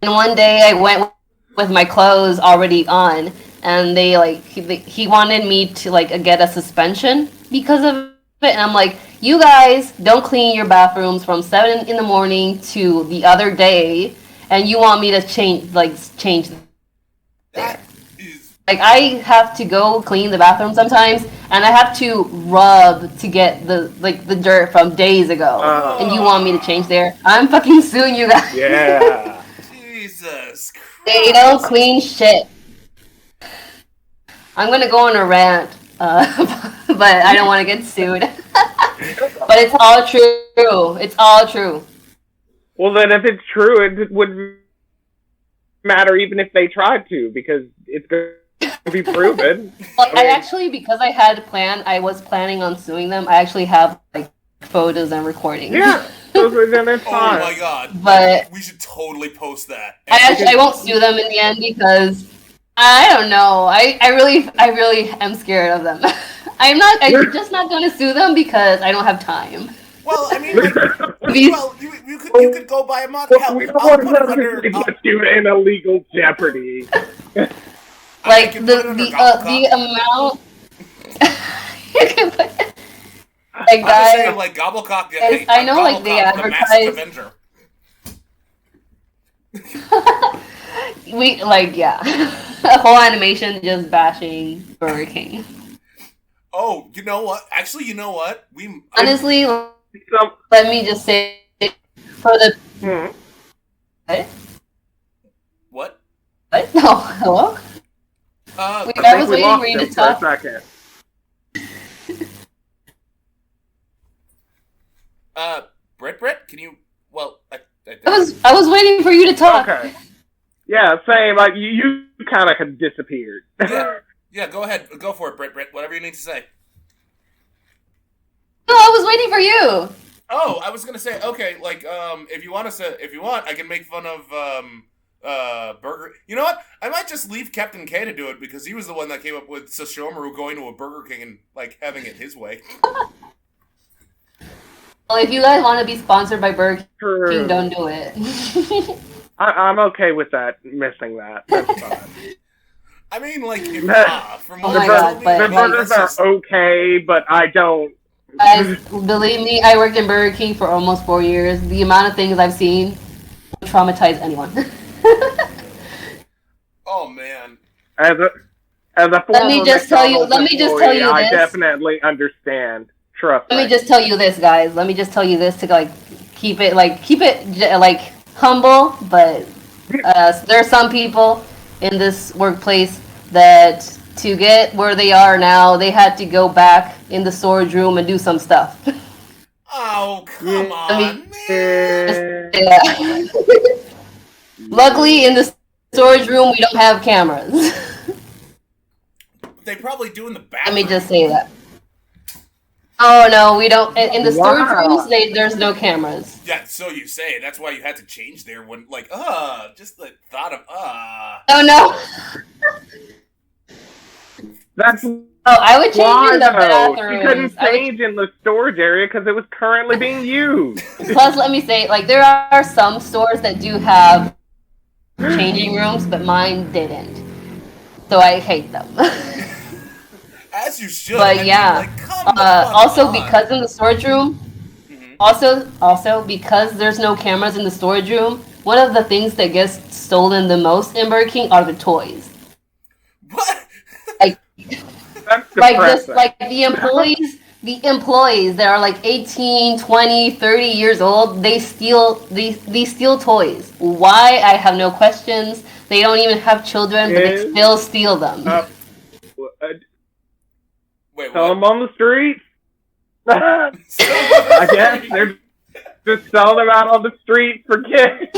And one day I went with my clothes already on, and he wanted me to get a suspension because of it, and I'm like, you guys don't clean your bathrooms from 7 in the morning to the other day, and you want me to change there. I have to go clean the bathroom sometimes, and I have to rub to get the dirt from days ago, and you want me to change there? I'm fucking suing you guys. Yeah. Jesus Christ. They don't clean shit. I'm gonna go on a rant, but I don't want to get sued. But it's all true. It's all true. Well, then if it's true, it wouldn't matter even if they tried to, because it's going to be proven. Well, I actually, because I had planned, I was planning on suing them. I actually have photos and recordings. Yeah. Then it's fine. Oh my god! But we should totally post that. I won't sue them in the end because I don't know. I really am scared of them. I'm just not going to sue them because I don't have time. Well, I mean, you could go buy a mod. Hell, We don't want to put you in a legal jeopardy. The amount. You can put. I'm saying, Gobblecock. I know, they advertise. A whole animation just bashing Burger King. Oh, you know what? Actually, you know what? Honestly, let me just say, for the. What? What? No, hello. I was waiting for you to talk. Brit, can you? Well, I was waiting for you to talk. Okay. Yeah, same. You kind of had disappeared. Yeah. Go ahead. Go for it, Brit. Whatever you need to say. No, I was waiting for you. Oh, I was gonna say, okay, if you want, I can make fun of Burger. You know what? I might just leave Captain K to do it because he was the one that came up with Sashomaru going to a Burger King and having it his way. Well, if you guys want to be sponsored by Burger King, don't do it. I'm okay with that. Missing that. That's fine. I mean, from oh my god, the burgers are okay, but I don't. Guys, believe me, I worked in Burger King for almost 4 years. The amount of things I've seen will traumatize anyone. Oh man. As a let me just tell you this. I definitely understand. Trust me. Let me just tell you this, guys. Let me just tell you this to keep it humble, but there are some people in this workplace that to get where they are now, they had to go back in the storage room and do some stuff. Oh, come on, man. Yeah. Luckily, in the storage room, we don't have cameras. They probably do in the bathroom. Let me just say that. Oh, no, we don't. In the storage rooms, there's no cameras. Yeah, so you say. That's why you had to change there when, just the thought of, Oh, no. That's I would change in the bathroom. You couldn't change in the storage area because it was currently being used. Plus, let me say, there are some stores that do have changing rooms, but mine didn't. So I hate them. As you should. But yeah. Also, because in the storage room, Also, because there's no cameras in the storage room, one of the things that gets stolen the most in Burger King are the toys. What? Like, That's depressing. depressing. The employees that are like 18, 20, 30 years old, they steal toys. Why? I have no questions. They don't even have children, but they still steal them. Wait, Sell what? them on the street? I guess they're just selling them out on the street for kids.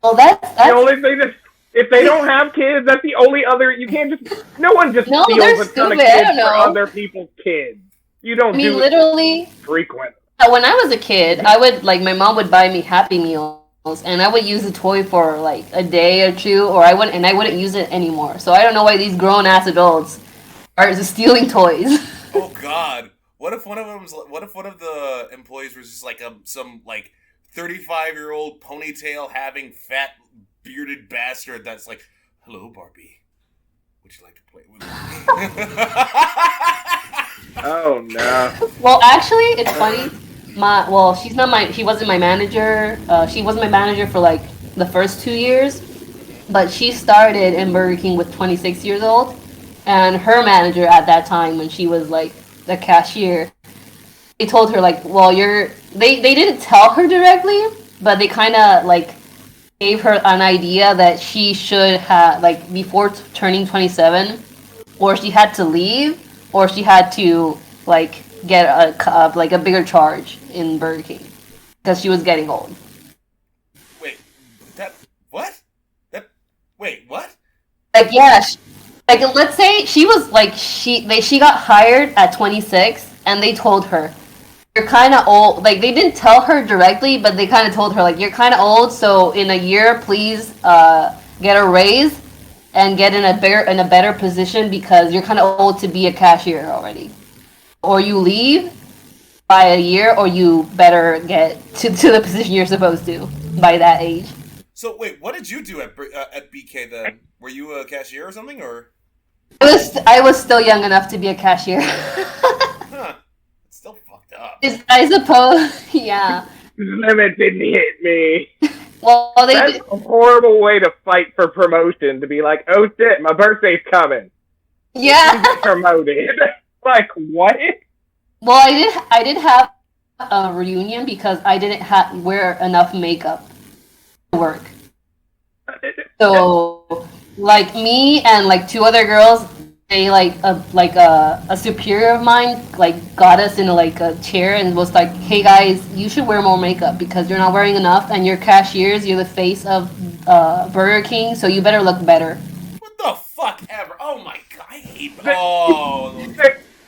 Well, that's the only thing that, if they don't have kids, that's the only other. You can't just. No one just steals a ton of kids for other people's kids. You don't. I mean, do literally it frequent. When I was a kid, I would my mom would buy me Happy Meals, and I would use the toy for like a day or two, or I wouldn't use it anymore. So I don't know why these grown ass adults are just stealing toys. Oh God! What if one of the employees was just like some 35-year-old ponytail having fat bearded bastard that's like, "Hello, Barbie. Would you like to play with me?" Oh no. Well, actually, it's funny. She wasn't my manager. She wasn't my manager for like the first 2 years, but she started in Burger King with 26 years old, and her manager at that time, when she was like the cashier, they told her like, well, they didn't tell her directly, but they kind of like gave her an idea that she should have, like, before turning 27, or she had to leave, or she had to like get a bigger charge in Burger King because she was getting old. Wait, what? Like, yeah, let's say she was like she got hired at 26, and they told her, you're kind of old. Like, they didn't tell her directly, but they kind of told her like, you're kind of old, so in a year, please get a raise and get in a better position because you're kind of old to be a cashier already. Or you leave by a year, or you better get to the position you're supposed to by that age. So wait, what did you do at BK then? Were you a cashier or something, or? I was still young enough to be a cashier. Huh. It's still fucked up. I suppose, yeah. Limit didn't hit me. Well, that's a horrible way to fight for promotion, to be like, oh shit, my birthday's coming. Yeah. Get promoted. Like, what? Well, I did have a reunion because I didn't wear enough makeup to work. So, like, me and like 2 other girls, they a superior of mine like got us in a chair and was like, hey guys, you should wear more makeup because you're not wearing enough, and you're cashiers, you're the face of Burger King, so you better look better. What the fuck ever? Oh my god, I hate. Oh.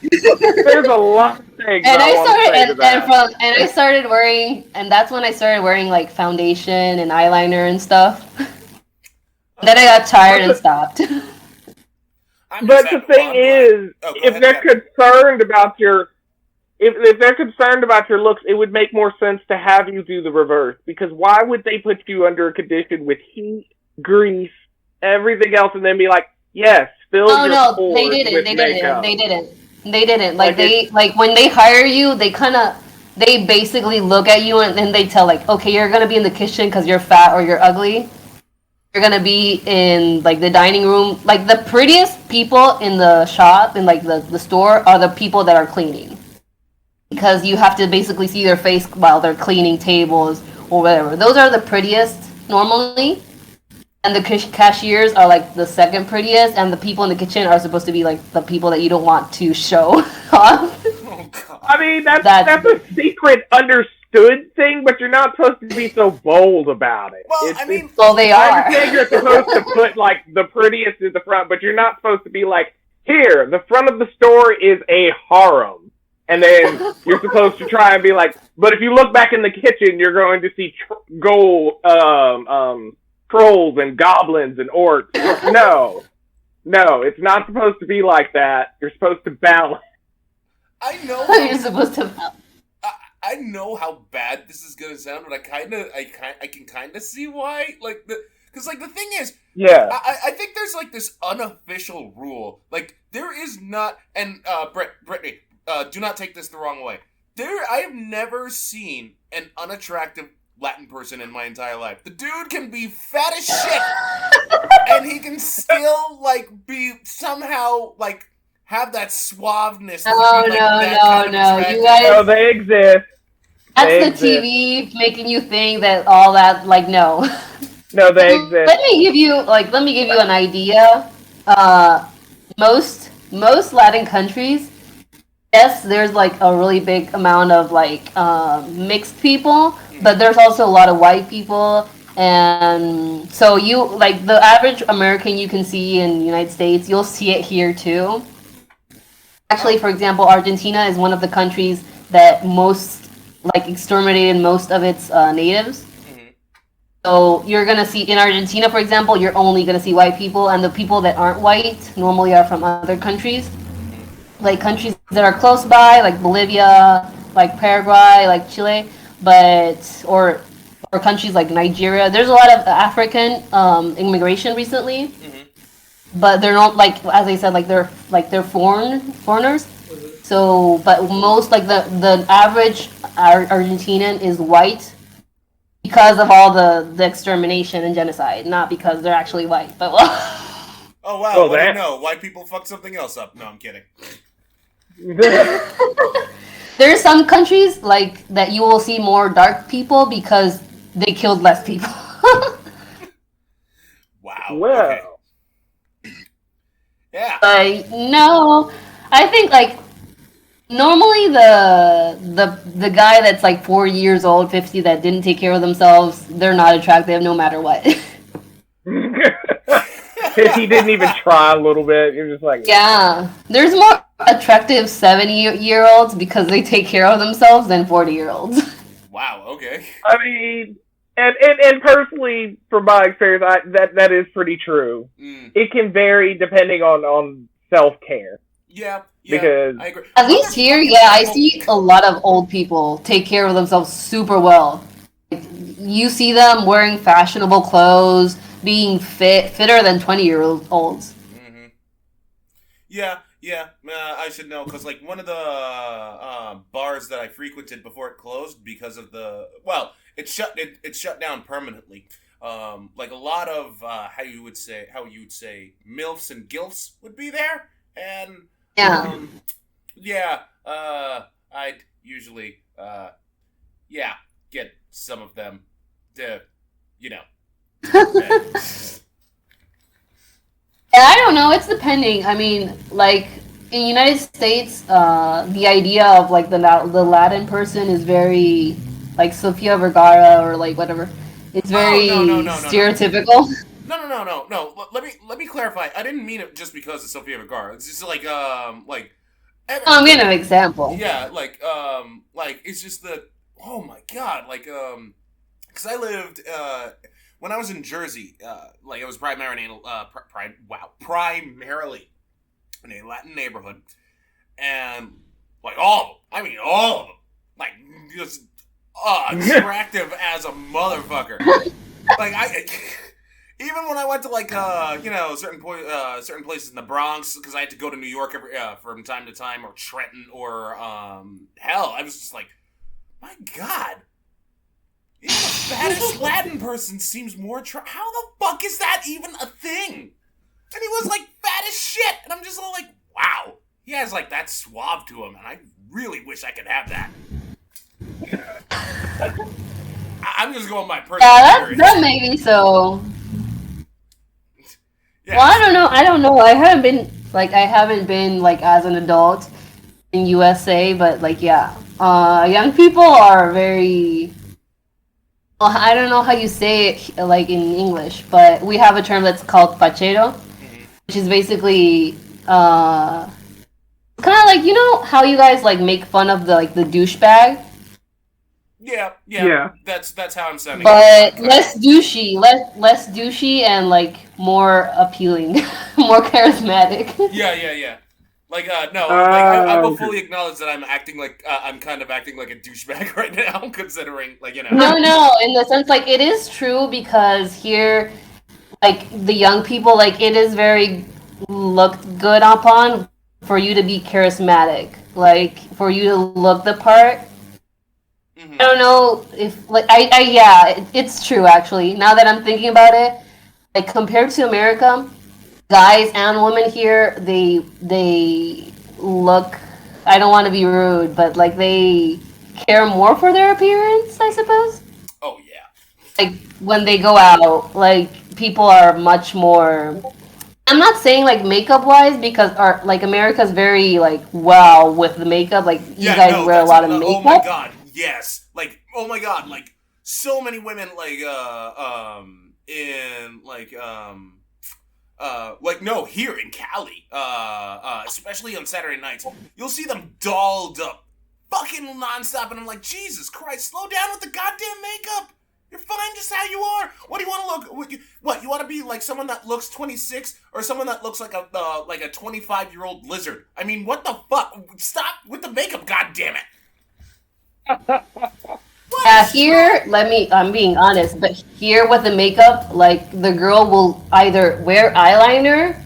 There's a lot of things. And I started wearing, and that's when I started wearing like foundation and eyeliner and stuff. Then I got tired and stopped. But the thing is, if they're concerned about your, if they're concerned about your looks, it would make more sense to have you do the reverse. Because why would they put you under a condition with heat, grease, everything else, and then be like, yes, fill your pores with makeup? They didn't. Like when they hire you, they basically look at you and then they tell like, okay, you're gonna be in the kitchen because you're fat or you're ugly. You're gonna be in like the dining room. Like, the prettiest people in the shop, in like the store, are the people that are cleaning, because you have to basically see their face while they're cleaning tables or whatever. Those are the prettiest normally. And the cashiers are like the second prettiest, and the people in the kitchen are supposed to be like the people that you don't want to show off. Oh, God. I mean, that's a secret understood thing, but you're not supposed to be so bold about it. Well, they are. I understand you're supposed to put like the prettiest at the front, but you're not supposed to be like, here, the front of the store is a harem. And then you're supposed to try and be like, but if you look back in the kitchen, you're going to see trolls and goblins and orcs. No, it's not supposed to be like that. You're supposed to balance. I know. You're supposed to balance. I know how bad this is gonna sound, but I can kind of see why. Because the thing is, yeah, I think there's like this unofficial rule. Like, there is not, and Britany, do not take this the wrong way. I have never seen an unattractive Latin person in my entire life. The dude can be fat as shit, and he can still like be somehow like have that suaveness. No, be, like, no. You guys. No, they exist. That's the TV making you think that all that. Like, no. No, they exist. Let me give you an idea. Most Latin countries, yes, there's like a really big amount of like mixed people, but there's also a lot of white people, and so you like the average American you can see in the United States, you'll see it here too. Actually, for example, Argentina is one of the countries that most like exterminated most of its natives. So you're gonna see in Argentina, for example, you're only gonna see white people, and the people that aren't white normally are from other countries, like countries that are close by, like Bolivia, like Paraguay, like Chile, or countries like Nigeria. There's a lot of African immigration recently, but they're not like, as I said, they're foreigners. So, but most like the average Argentinian is white. Because of all the extermination and genocide, not because they're actually white. But oh wow! Well, I don't know. White people fucked something else up. No, I'm kidding. There are some countries like that you will see more dark people because they killed less people. Wow. Well. Okay. Yeah. No, I think like. Normally, the guy that's like 40 years old, 50, that didn't take care of themselves, they're not attractive no matter what. If he didn't even try a little bit, you're just like... Yeah. There's more attractive 70-year-olds because they take care of themselves than 40-year-olds. Wow, okay. I mean, and personally, from my experience, that is pretty true. It can vary depending on self-care. Yeah, because I agree. At least here, I see a lot of old people take care of themselves super well. You see them wearing fashionable clothes, being fitter than 20-year-olds. Mm-hmm. Yeah. I should know because like one of the bars that I frequented before it closed because of it shut down permanently. Like a lot of how you would say MILFs and GILFs would be there, and I'd usually get some of them to I don't know. It's depending. I mean, like in the United States, the idea of like the Latin person is very like Sofia Vergara or like whatever. It's very stereotypical. No. Let me clarify. I didn't mean it just because of Sofia Vergara. It's just like I'm giving an example. Yeah, like it's just that. Oh my god, like because I lived when I was in Jersey, like it was primarily in a Latin neighborhood, and like all of them, like just attractive as a motherfucker. Like even when I went to like certain places in the Bronx because I had to go to New York from time to time, or Trenton, or hell, I was just like, my god. Even the fattest Latin person seems more how the fuck is that even a thing? And he was like fat as shit, and I'm just all like, wow, he has like that suave to him, and I really wish I could have that. I'm just going by personal experience. That may be so. Yeah. Well, I don't know. I haven't been like as an adult in USA, but like young people are very. Well, I don't know how you say it like in English, but we have a term that's called fachero, which is basically kind of like how you guys like make fun of the douchebag. Yeah. That's how I'm sounding. But less douchey, and like more appealing, more charismatic. Yeah. Like I will fully acknowledge that I'm acting like I'm kind of acting like a douchebag right now, considering like No, in the sense like it is true because here, like the young people, like it is very looked good upon for you to be charismatic. like for you to look the part. Mm-hmm. I don't know if like I yeah, it's true actually. Now that I'm thinking about it, like compared to America, guys and women here, they look. I don't want to be rude, but like they care more for their appearance, I suppose. Oh yeah. Like when they go out, like people are much more. I'm not saying like makeup wise because our like America's very like well with the makeup. Like you Yeah, guys no, wear a that's lot of oh my makeup. god, yes. Like, oh my god, like so many women in like no, here in Cali, especially on Saturday nights, you'll see them dolled up, fucking nonstop, and I'm like, Jesus Christ, slow down with the goddamn makeup. You're fine just how you are. What do you want to look? What you want to be like? Someone that looks 26, or someone that looks like a 25-year-old lizard? I mean, what the fuck? Stop with the makeup, goddamn it! Yeah, here, I'm being honest, but here with the makeup, like the girl will either wear eyeliner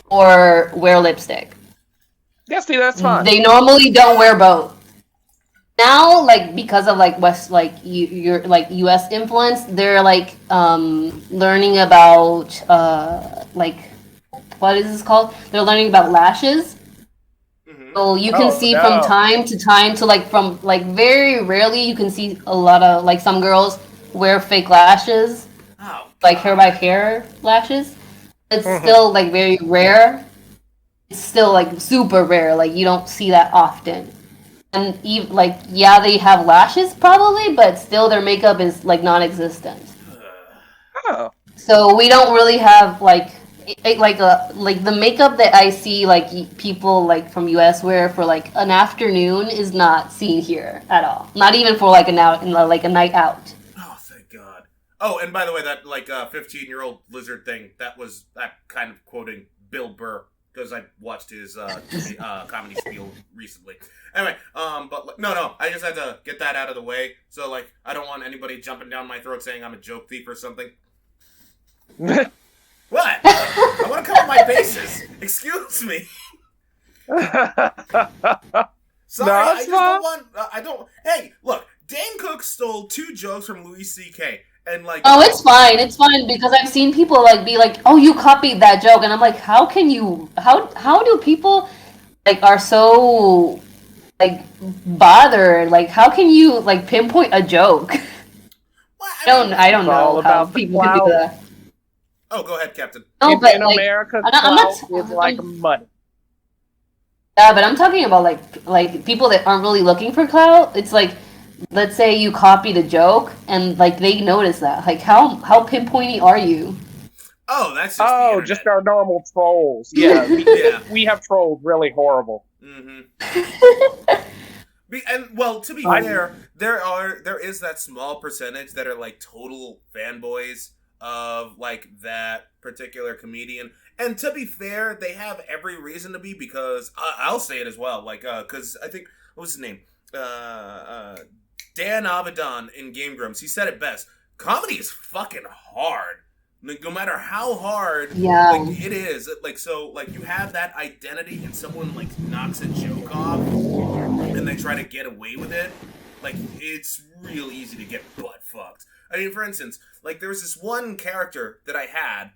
or wear lipstick. Yeah, see, that's fine. They normally don't wear both. Now, like because of like your like U.S. influence, they're like learning about like what is this called? They're learning about lashes. Mm-hmm. So you can see from no. time to time to like from like very rarely you can see a lot of like some girls wear fake lashes, Oh, like hair by hair lashes. It's still like very rare. It's still like super rare. Like you don't see that often. And even like yeah, they have lashes probably, but still their makeup is like non-existent. Oh. So we don't really have like like the makeup that I see like people like from US wear for like an afternoon is not seen here at all. Not even for like like a night out. oh, thank God. Oh, and by the way, that like 15-year-old lizard thing, that kind of quoting Bill Burr because I watched his comedy spiel recently. Anyway, but no, I just had to get that out of the way. So like, I don't want anybody jumping down my throat saying I'm a joke thief or something. What? I want to cover my bases. Excuse me. Sorry, No, I it's just fine. don't want. I don't. Hey, look, Dane Cook stole 2 jokes from Louis C.K. and like. Oh, it's fine. It's fine because I've seen people like be like, "Oh, you copied that joke," and I'm like, "How can you? How do people like are so like bothered? Like, how can you like pinpoint a joke? What? I don't It's all know how about the people can do clout. that. Oh, go ahead, Captain. No, but In like, America, I'm not. clout is like money. Yeah, but I'm talking about like people that aren't really looking for clout. It's like, let's say you copied a joke and like they notice that. Like, how pinpointy are you? Oh, that's just the Oh, internet. just our normal trolls. Yeah, Yeah. we have trolls really horrible. Mm-hmm. And well, to be I- fair, there is that small percentage that are like total fanboys of like that particular comedian. And to be fair, they have every reason to be because I'll say it as well. Like, because I think what was his name? Dan Avidan in Game Grumps. He said it best. Comedy is fucking hard. Like, no matter how hard Yeah. like it is, like so like you have that identity and someone like knocks a joke off and they try to get away with it, like it's real easy to get butt fucked. I mean, for instance, like there was this one character that I had.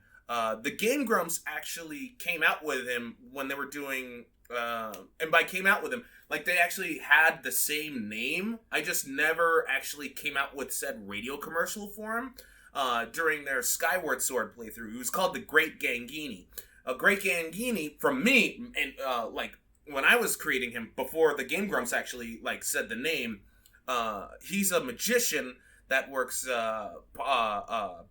The Game Grumps actually came out with him when they were doing, and by came out with him, like they actually had the same name. I just never actually came out with said radio commercial for him. During their Skyward Sword playthrough. It was called the Great Gangini. A Great Gangini, from me, and like when I was creating him before the Game Grumps actually like said the name, he's a magician that works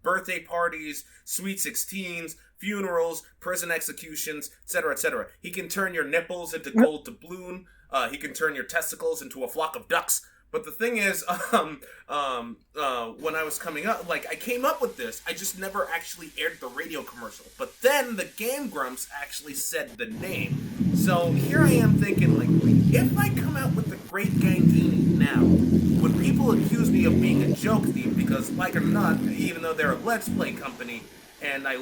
birthday parties, sweet 16s, funerals, prison executions, etc., etc. He can turn your nipples into gold doubloon. He can turn your testicles into a flock of ducks. But the thing is, when I was coming up, like, I came up with this. I just never actually aired the radio commercial. But then the Game Grumps actually said the name. So here I am thinking, like, if I come out with the Great Gangini now, when people accuse me of being a joke thief, because, like or not, even though they're a Let's Play company, and I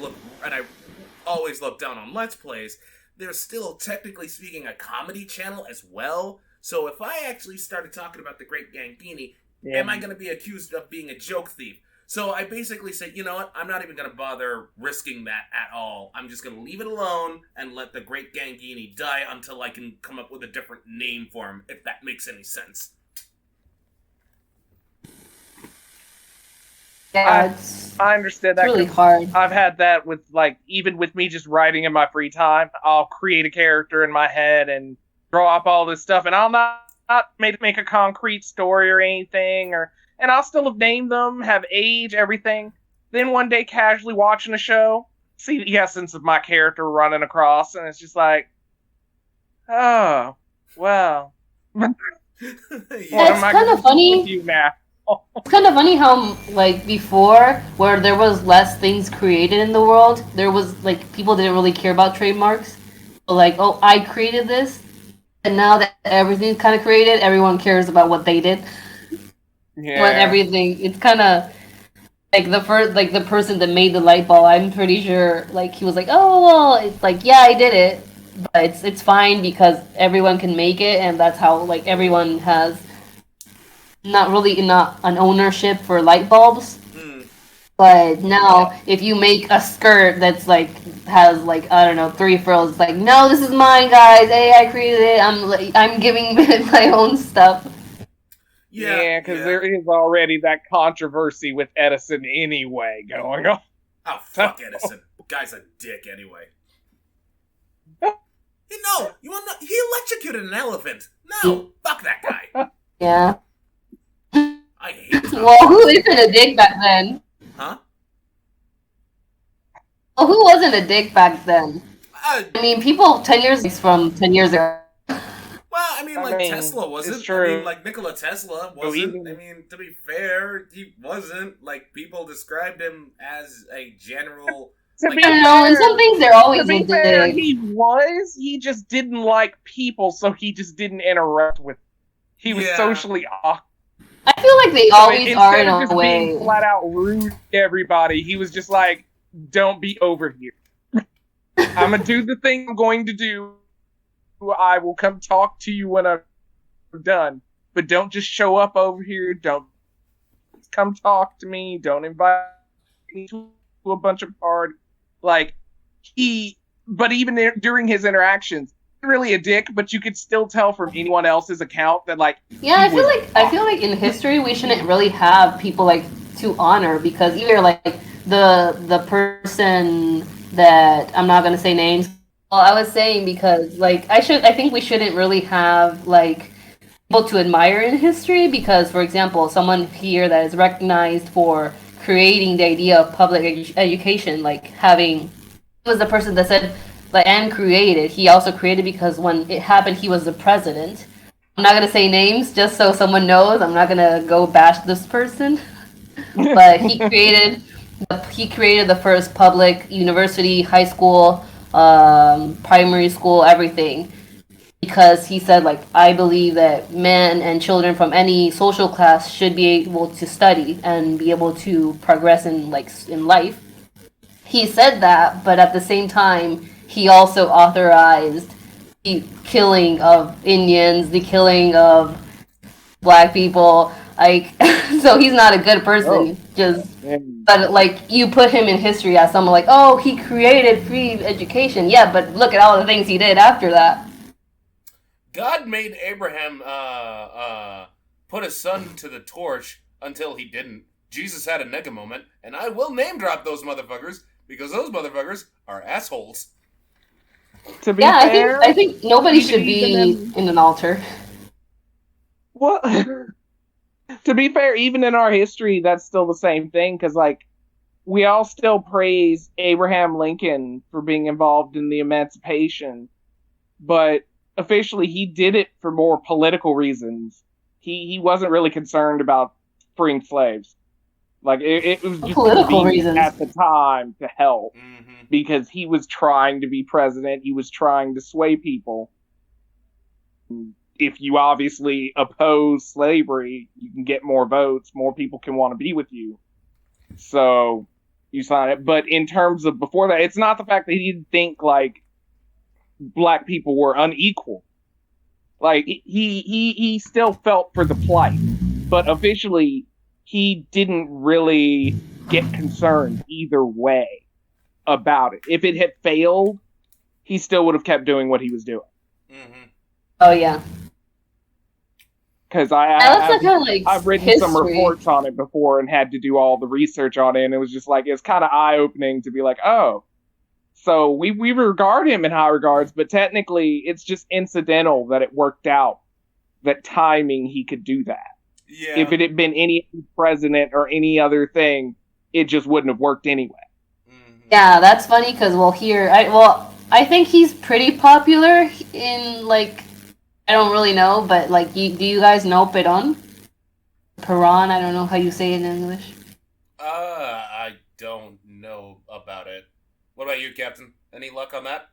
always look down on Let's Plays, they're still technically speaking a comedy channel as well. So if I actually started talking about the Great Gangini, am I going to be accused of being a joke thief? So I basically said, you know what? I'm not even going to bother risking that at all. I'm just going to leave it alone and let the Great Gangini die until I can come up with a different name for him, if that makes any sense. Yeah, I understand that. It's really hard. I've had that with, like, even with me just writing in my free time. I'll create a character in my head and draw up all this stuff, and I'll not make a concrete story or anything, and I'll still have named them, have age, everything. Then one day, casually watching a show, see the essence of my character running across, and it's just like, oh, well. Yeah, it's kind of funny. You now? It's kind of funny how, like, before, where there was less things created in the world, there was, like, people didn't really care about trademarks. So, like, oh, I created this, and now that everything's kind of created, everyone cares about what they did. Yeah. But everything, it's kind of, like, the person that made the light bulb, I'm pretty sure, like, he was like, oh, well, it's like, yeah, I did it, but it's fine because everyone can make it, and that's how, like, everyone has not an ownership for light bulbs. But now, if you make a skirt that's like has like I don't know 3 frills, it's like no, this is mine, guys. Hey, I created it. I'm giving it my own stuff. Yeah, because there is already that controversy with Edison anyway going on. Oh, fuck Edison. Guy's a dick anyway. No, you want to? He electrocuted an elephant. No, fuck that guy. Yeah. I hate him. Well, who isn't a dick back then? Huh? Well, who wasn't a dick back then? I mean, people 10 years from 10 years ago. Well, I mean, Tesla wasn't. It's true. I mean, like, Nikola Tesla wasn't. I mean, to be fair, he wasn't. Like, people described him as a general... I don't know, in some things they're always a dick. He was. He just didn't like people, so he just didn't interact with... He was socially awkward. I feel like they always are in a way. Being flat out rude to everybody, he was just like, don't be over here. I'm going to do the thing I'm going to do. I will come talk to you when I'm done. But don't just show up over here. Don't come talk to me. Don't invite me to a bunch of parties. Like, but even during his interactions, really a dick, but you could still tell from anyone else's account that like I feel like in history we shouldn't really have people like to honor because either like the person that I'm not gonna say names. Well, I was saying because like I think we shouldn't really have like people to admire in history because for example someone here that is recognized for creating the idea of public education like having was the person that said and created. He also created because when it happened, he was the president. I'm not gonna say names just so someone knows. I'm not gonna go bash this person, but he created the first public university, high school, primary school, everything. Because he said, like, I believe that men and children from any social class should be able to study and be able to progress in life. He said that, but at the same time, he also authorized the killing of Indians, the killing of black people. Like, so he's not a good person. But like, you put him in history as someone like, oh, he created free education. Yeah, but look at all the things he did after that. God made Abraham put his son to the torch until he didn't. Jesus had a nega moment, and I will name drop those motherfuckers because those motherfuckers are assholes. To be fair, I think nobody should be in an altar. Well, to be fair, even in our history, that's still the same thing because, like, we all still praise Abraham Lincoln for being involved in the emancipation, but officially he did it for more political reasons. He wasn't really concerned about freeing slaves. Like, it was just political reasons at the time to help. Because he was trying to be president. He was trying to sway people. If you obviously oppose slavery, you can get more votes. More people can want to be with you. So, you sign it. But in terms of before that, it's not the fact that he didn't think, like, black people were unequal. Like, he still felt for the plight, but officially, he didn't really get concerned either way about it. If it had failed, he still would have kept doing what he was doing. Mm-hmm. Oh yeah. Because I've written history. some reports on it before and had to do all the research on it, and it was just like, it's kind of eye-opening to be like, oh, so we regard him in high regards, but technically it's just incidental that it worked out, that timing he could do that. Yeah. If it had been any president or any other thing, it just wouldn't have worked anyway. Mm-hmm. Yeah, that's funny because I think he's pretty popular in like, I don't really know, but like, do you guys know Perón? Perón, I don't know how you say it in English. I don't know about it. What about you, Captain? Any luck on that?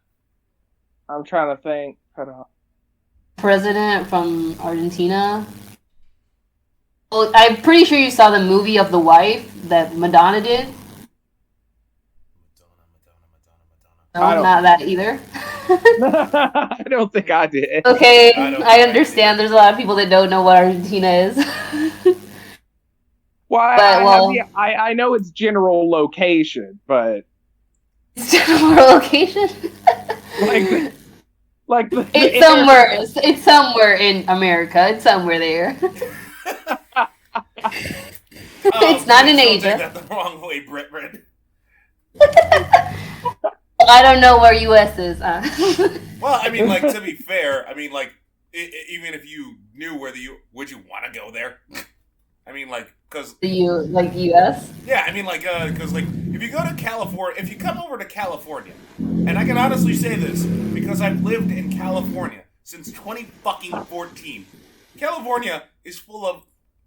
I'm trying to think. Hold on. President from Argentina. Well, I'm pretty sure you saw the movie of the wife that Madonna did. Madonna. No, not that either. I don't think I did. Okay, I understand. There's a lot of people that don't know what Argentina is. I know its general location, but It's general location. It's somewhere in America. It's somewhere there. It's not in Asia. Take that the wrong way, Brit. I don't know where U.S. is. Well, I mean, like, to be fair, I mean, like, even if you knew would you want to go there? I mean, like, because U.S. Yeah, I mean, like, because like, if you go to California, if you come over to California, and I can honestly say this because I've lived in California since 2014. California is full of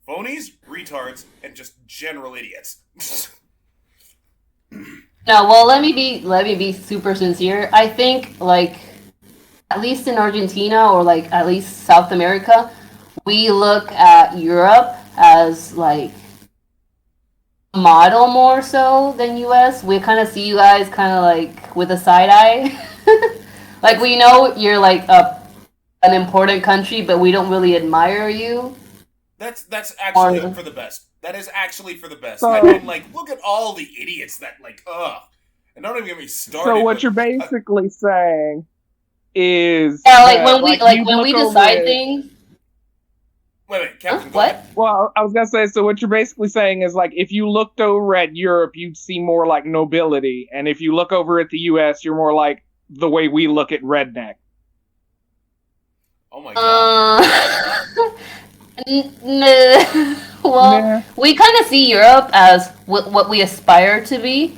phonies, retards, and just general idiots. No, well, let me be super sincere. I think, like, at least in Argentina or like at least South America, we look at Europe as like a model more so than US. We kind of see you guys kind of like with a side eye. Like, we know you're like an important country, but we don't really admire you. That's actually for the best. That is actually for the best. So, I mean, like, look at all the idiots that, like, and don't even get me started. So what you're basically saying is, yeah, like when we decide things. Wait, Captain. Huh? What? Well, I was gonna say, so what you're basically saying is, like, if you looked over at Europe, you'd see more like nobility, and if you look over at the U.S., you're more like the way we look at redneck. Oh my god. Well, we kind of see Europe as what we aspire to be,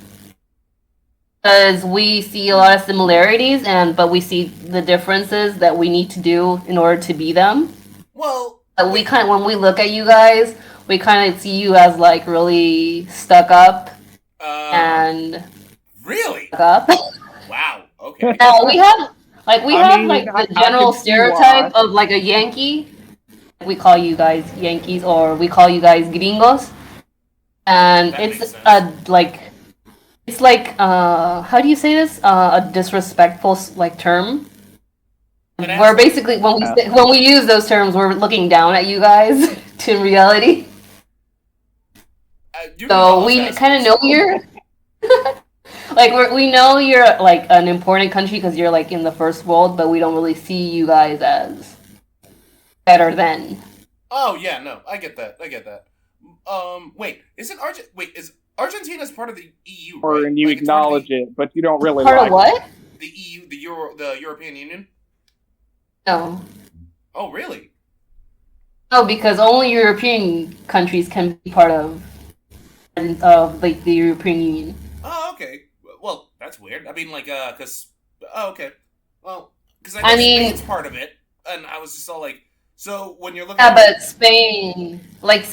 because we see a lot of similarities, but we see the differences that we need to do in order to be them. Well, when we look at you guys, we kind of see you as like really stuck up and really stuck up. Wow. Okay. We have the general stereotype of like a Yankee. We call you guys Yankees, or we call you guys gringos, and it's how do you say this? A disrespectful like term. Where basically when we use those terms, we're looking down at you guys. In reality, so we kind of know you're we know you're like an important country because you're like in the first world, but we don't really see you guys as better than. Oh yeah, no, I get that. Wait, is Argentina's part of the EU? Or right? you acknowledge it, but you don't really part like of what? It. The EU, the European Union. No. Oh really? No, because only European countries can be part of like the European Union. Oh okay. Well, that's weird. I mean, like, because okay. Well, because I mean Spain's part of it, and I was just all like. So when you're looking but Spain, like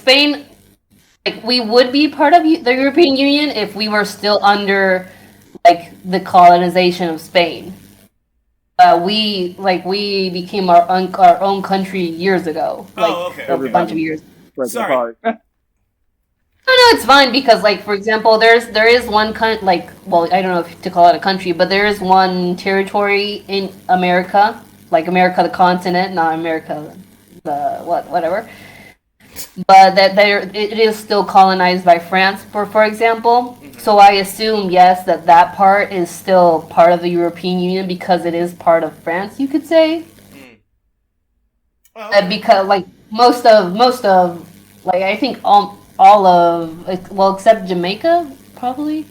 we would be part of the European Union if we were still under like the colonization of Spain. We became our own country years ago. Like, okay. A bunch of years. Sorry. No, no, it's fine because, like, for example, there is one like, well, I don't know if to call it a country, but there is one territory in America, like America the continent, not America the whatever, but that there it is still colonized by France, for example. So I assume yes that that part is still part of the European Union because it is part of France. You could say, Mm. Oh, okay. because like most of like I think all of well except Jamaica probably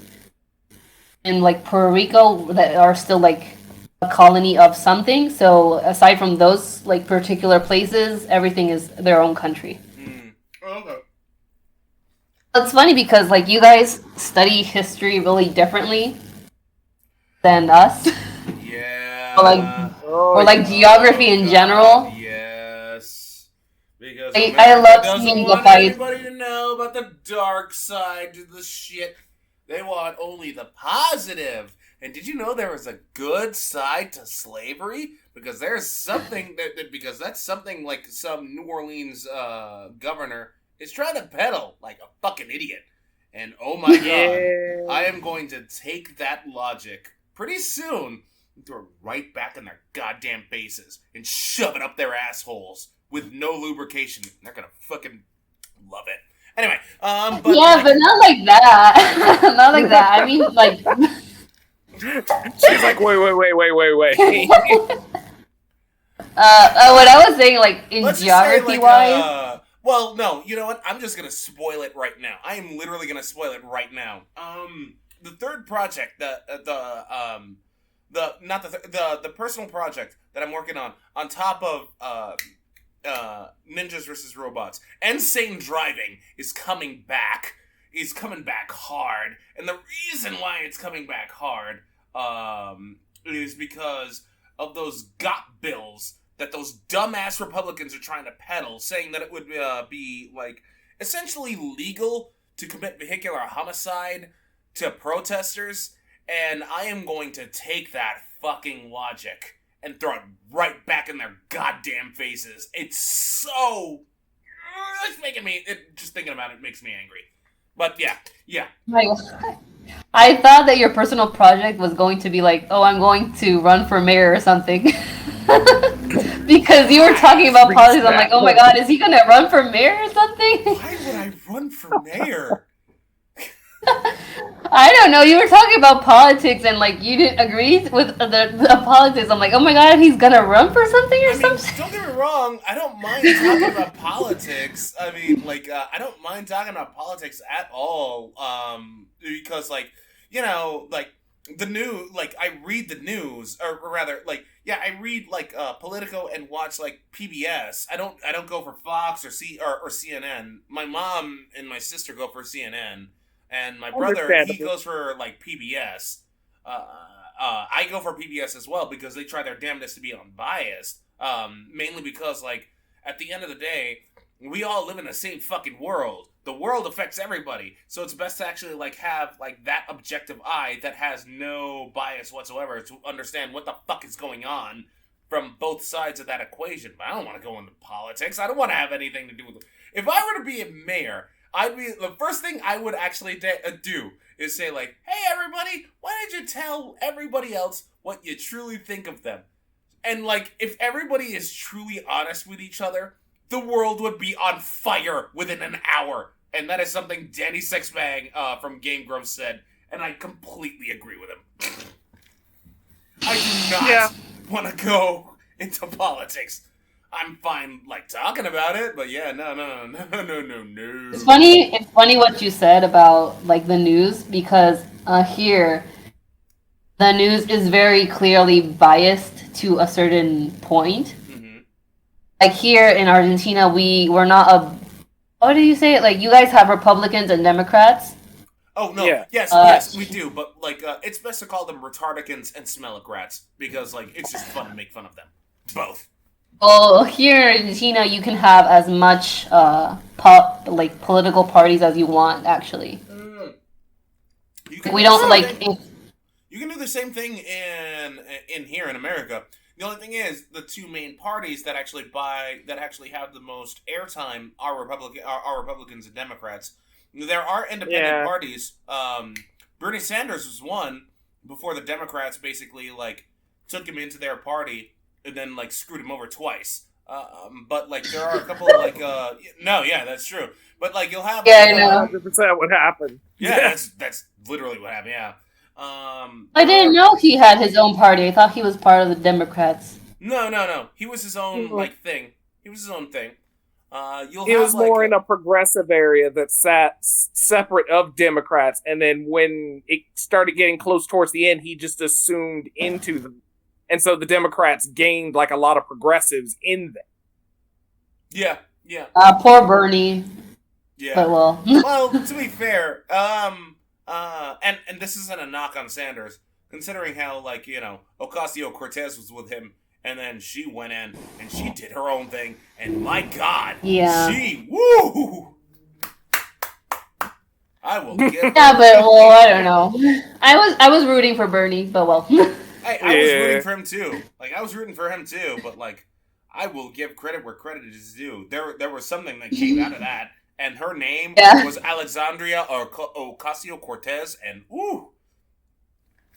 and like Puerto Rico that are still like a colony of something. So aside from those like particular places, everything is their own country. Mm. Oh, okay. It's funny because like you guys study history really differently than us, Yeah. or like Oh, geography in God, general. yes. Because I America love doesn't seeing the want fight. anybody to know about the dark side to the shit. They want only the positive. And did you know there was a good side to slavery? Because there's something because that's something like some New Orleans governor is trying to peddle like a fucking idiot. And oh my god, I am going to take that logic pretty soon and throw it right back in their goddamn faces and shove it up their assholes with no lubrication. They're gonna fucking love it. Anyway, but Yeah, like, but not like that. Not like that. I mean, like. She's like, wait. What I was saying, like in let's just say geography like, wise. well, no, you know what? I'm just gonna spoil it right now. I am literally gonna spoil it right now. The third project, the personal project that I'm working on top of Ninjas versus Robots and Sane Driving is coming back. Is coming back hard, and the reason why it's coming back hard, is because of those GOP bills that those dumbass Republicans are trying to peddle, saying that it would be like essentially legal to commit vehicular homicide to protesters, and I am going to take that fucking logic and throw it right back in their goddamn faces. It's so... It's making me... just thinking about it makes me angry. But yeah. Like, I thought that your personal project was going to be like, oh, I'm going to run for mayor or something. Because you were talking about politics. I'm like, oh my god, is he going to run for mayor or something? Why would I run for mayor? I don't know. You were talking about politics and like you didn't agree with the politics. I'm like, oh my god, he's gonna run for something or something. Don't get me wrong. I don't mind talking about politics. I mean, like, I don't mind talking about politics at all. Because like, you know, like the news. Like, I read the news, or rather, like, yeah, I read like Politico and watch like PBS. I don't go for Fox or CNN. My mom and my sister go for CNN. And my brother, he goes for, like, PBS. I go for PBS as well because they try their damnedest to be unbiased. Mainly because, like, at the end of the day, we all live in the same fucking world. The world affects everybody. So it's best to actually, like, have, like, that objective eye that has no bias whatsoever to understand what the fuck is going on from both sides of that equation. But I don't want to go into politics. I don't want to have anything to do with it. If I were to be a mayor... the first thing I would actually do is say like, hey everybody, why don't you tell everybody else what you truly think of them? And like, if everybody is truly honest with each other, the world would be on fire within an hour. And that is something Danny Sexbang from Game Grumps said, and I completely agree with him. I do not want to go into politics. I'm fine, like, talking about it, but yeah, no. It's funny what you said about, like, the news, because here, the news is very clearly biased to a certain point. Mm-hmm. Like, here in Argentina, we're not a... What do you say? Like, you guys have Republicans and Democrats? Oh, no. Yeah. Yes, we do, but, like, it's best to call them retardicans and smellocrats, because, like, it's just fun to make fun of them. Both. Well, here in Argentina, you can have as much political parties as you want. Actually, we don't like. You can do the same thing in here in America. The only thing is, the two main parties that actually have the most airtime are Republicans and Democrats. There are independent parties. Bernie Sanders was one before the Democrats basically like took him into their party and then like screwed him over twice. But like there are a couple of like no, yeah, that's true. But like you'll have I know. 100% what happened. Yeah, that's literally what happened. Yeah. I didn't know he had his own party. I thought he was part of the Democrats. No. He was his own like thing. He was his own thing. He was more in a progressive area that sat separate of Democrats, and then when it started getting close towards the end, he just assumed into them, and so the Democrats gained like a lot of progressives in them. Yeah. Poor Bernie. Yeah. But well. Well, to be fair, and this isn't a knock on Sanders, considering how like Ocasio-Cortez was with him. And then she went in and she did her own thing. And my God, woo! I will give. Yeah, but well, I don't know. I was rooting for Bernie, but well. I was rooting for him too. Like I was rooting for him too, but like I will give credit where credit is due. There was something that came out of that, and her name was Alexandria Ocasio-Cortez, and more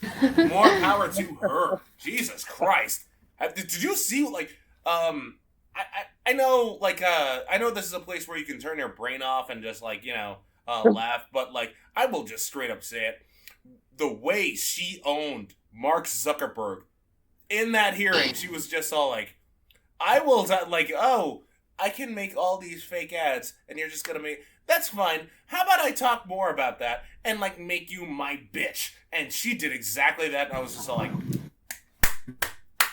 power to her. Jesus Christ. Did you see, like, I know, like, I know this is a place where you can turn your brain off and just, like, laugh, but, like, I will just straight up say it. The way she owned Mark Zuckerberg in that hearing, she was just all like, I can make all these fake ads, and you're just gonna that's fine. How about I talk more about that and, like, make you my bitch? And she did exactly that, and I was just all like,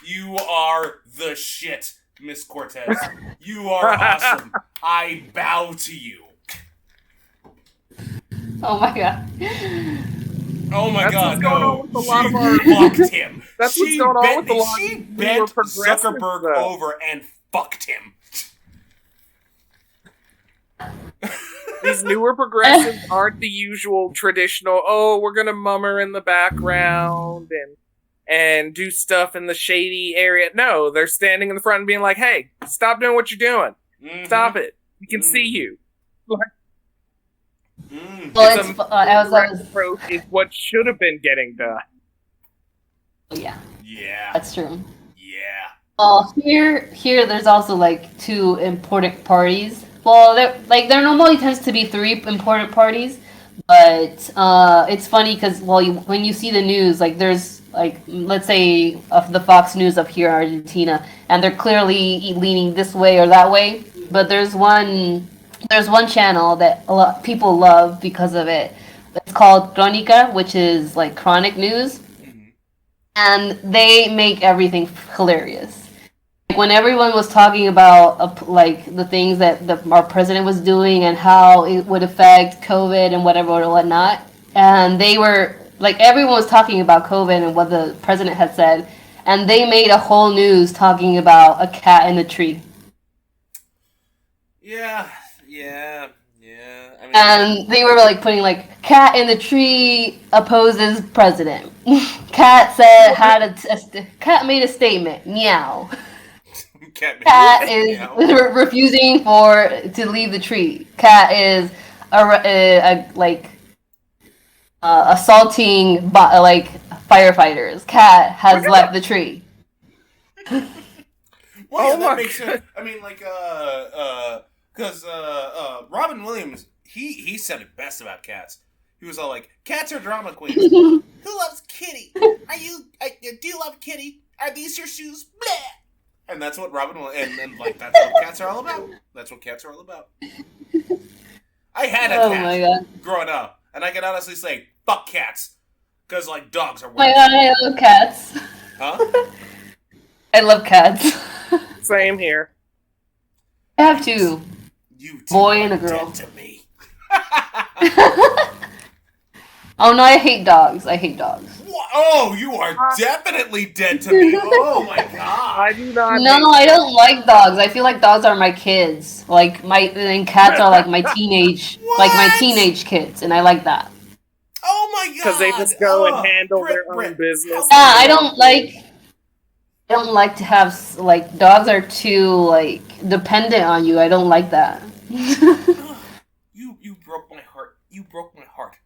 you are the shit, Miss Cortez. You are awesome. I bow to you. Oh my God. Oh my That's God, what's going on with a lot of our... fucked him. That's what's going on with a lot She bent Zuckerberg over and fucked him. These newer progressives aren't the usual traditional, we're gonna mummer in the background and do stuff in the shady area. No, they're standing in the front and being like, hey, stop doing what you're doing. Mm-hmm. Stop it. We can see you. Well, approach is what should have been getting done. Yeah. Yeah. That's true. Yeah. Well, here, there's also like two important parties. Well, there normally tends to be three important parties, but it's funny because when you see the news, like there's like let's say of the Fox News up here in Argentina, and they're clearly leaning this way or that way, but there's one channel that a lot of people love because of it. It's called Crónica, which is like chronic news, and they make everything hilarious. When everyone was talking about like the things that our president was doing and how it would affect COVID and whatever or whatnot, and they were like everyone was talking about COVID and what the president had said, and they made a whole news talking about a cat in a tree. Yeah. I mean, and they were like putting like cat in the tree opposes president. Cat said cat made a statement. Meow. Cat is refusing to leave the tree. Cat is assaulting firefighters. Cat has left the tree. Well, that makes sense. I mean, like, because Robin Williams, he said it best about cats. He was all like, "Cats are drama queens." Who loves Kitty? Do you love Kitty? Are these your shoes? Bleh. And that's what Robin Williams, and like that's what cats are all about. That's what cats are all about. I had a cat growing up, and I can honestly say, fuck cats, because like dogs are worse. Oh my God, I love cats. Huh? I love cats. Same here. I have two. You two boy and a girl. Dead to me. Oh no, I hate dogs. What? Oh, you are definitely dead to me. Oh my God. I do not. No, I don't like dogs. I feel like dogs are my kids. And cats are like my teenage, kids, and I like that. Oh my God. Because they just go and handle their own business. Yeah, I don't like to have like dogs are too like dependent on you. I don't like that. You broke my heart. You broke my heart.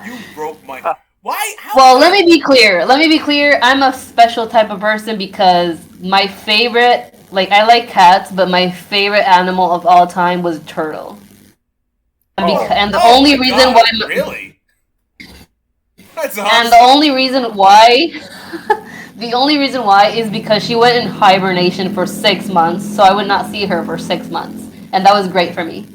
You broke my heart. Why? Well, let me be clear. I'm a special type of person because my favorite, like, I like cats, but my favorite animal of all time was turtle. And the only reason why... Really? That's awesome. And the only reason why... The only reason why is because she went in hibernation for 6 months, so I would not see her for 6 months. And that was great for me.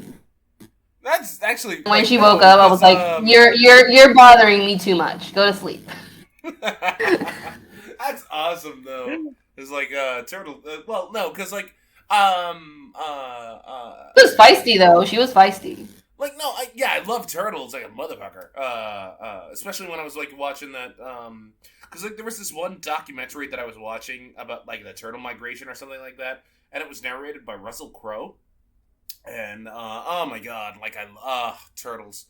That's actually... When she woke up, I was like, you're bothering me too much. Go to sleep. That's awesome, though. It's like, turtle... well, no, because, like, She was feisty, though. She was feisty. Like, no, I love turtles like a motherfucker. Especially when I was, like, watching that, because, like, there was this one documentary that I was watching about, like, the turtle migration or something like that, and it was narrated by Russell Crowe. And, oh my god, like, turtles.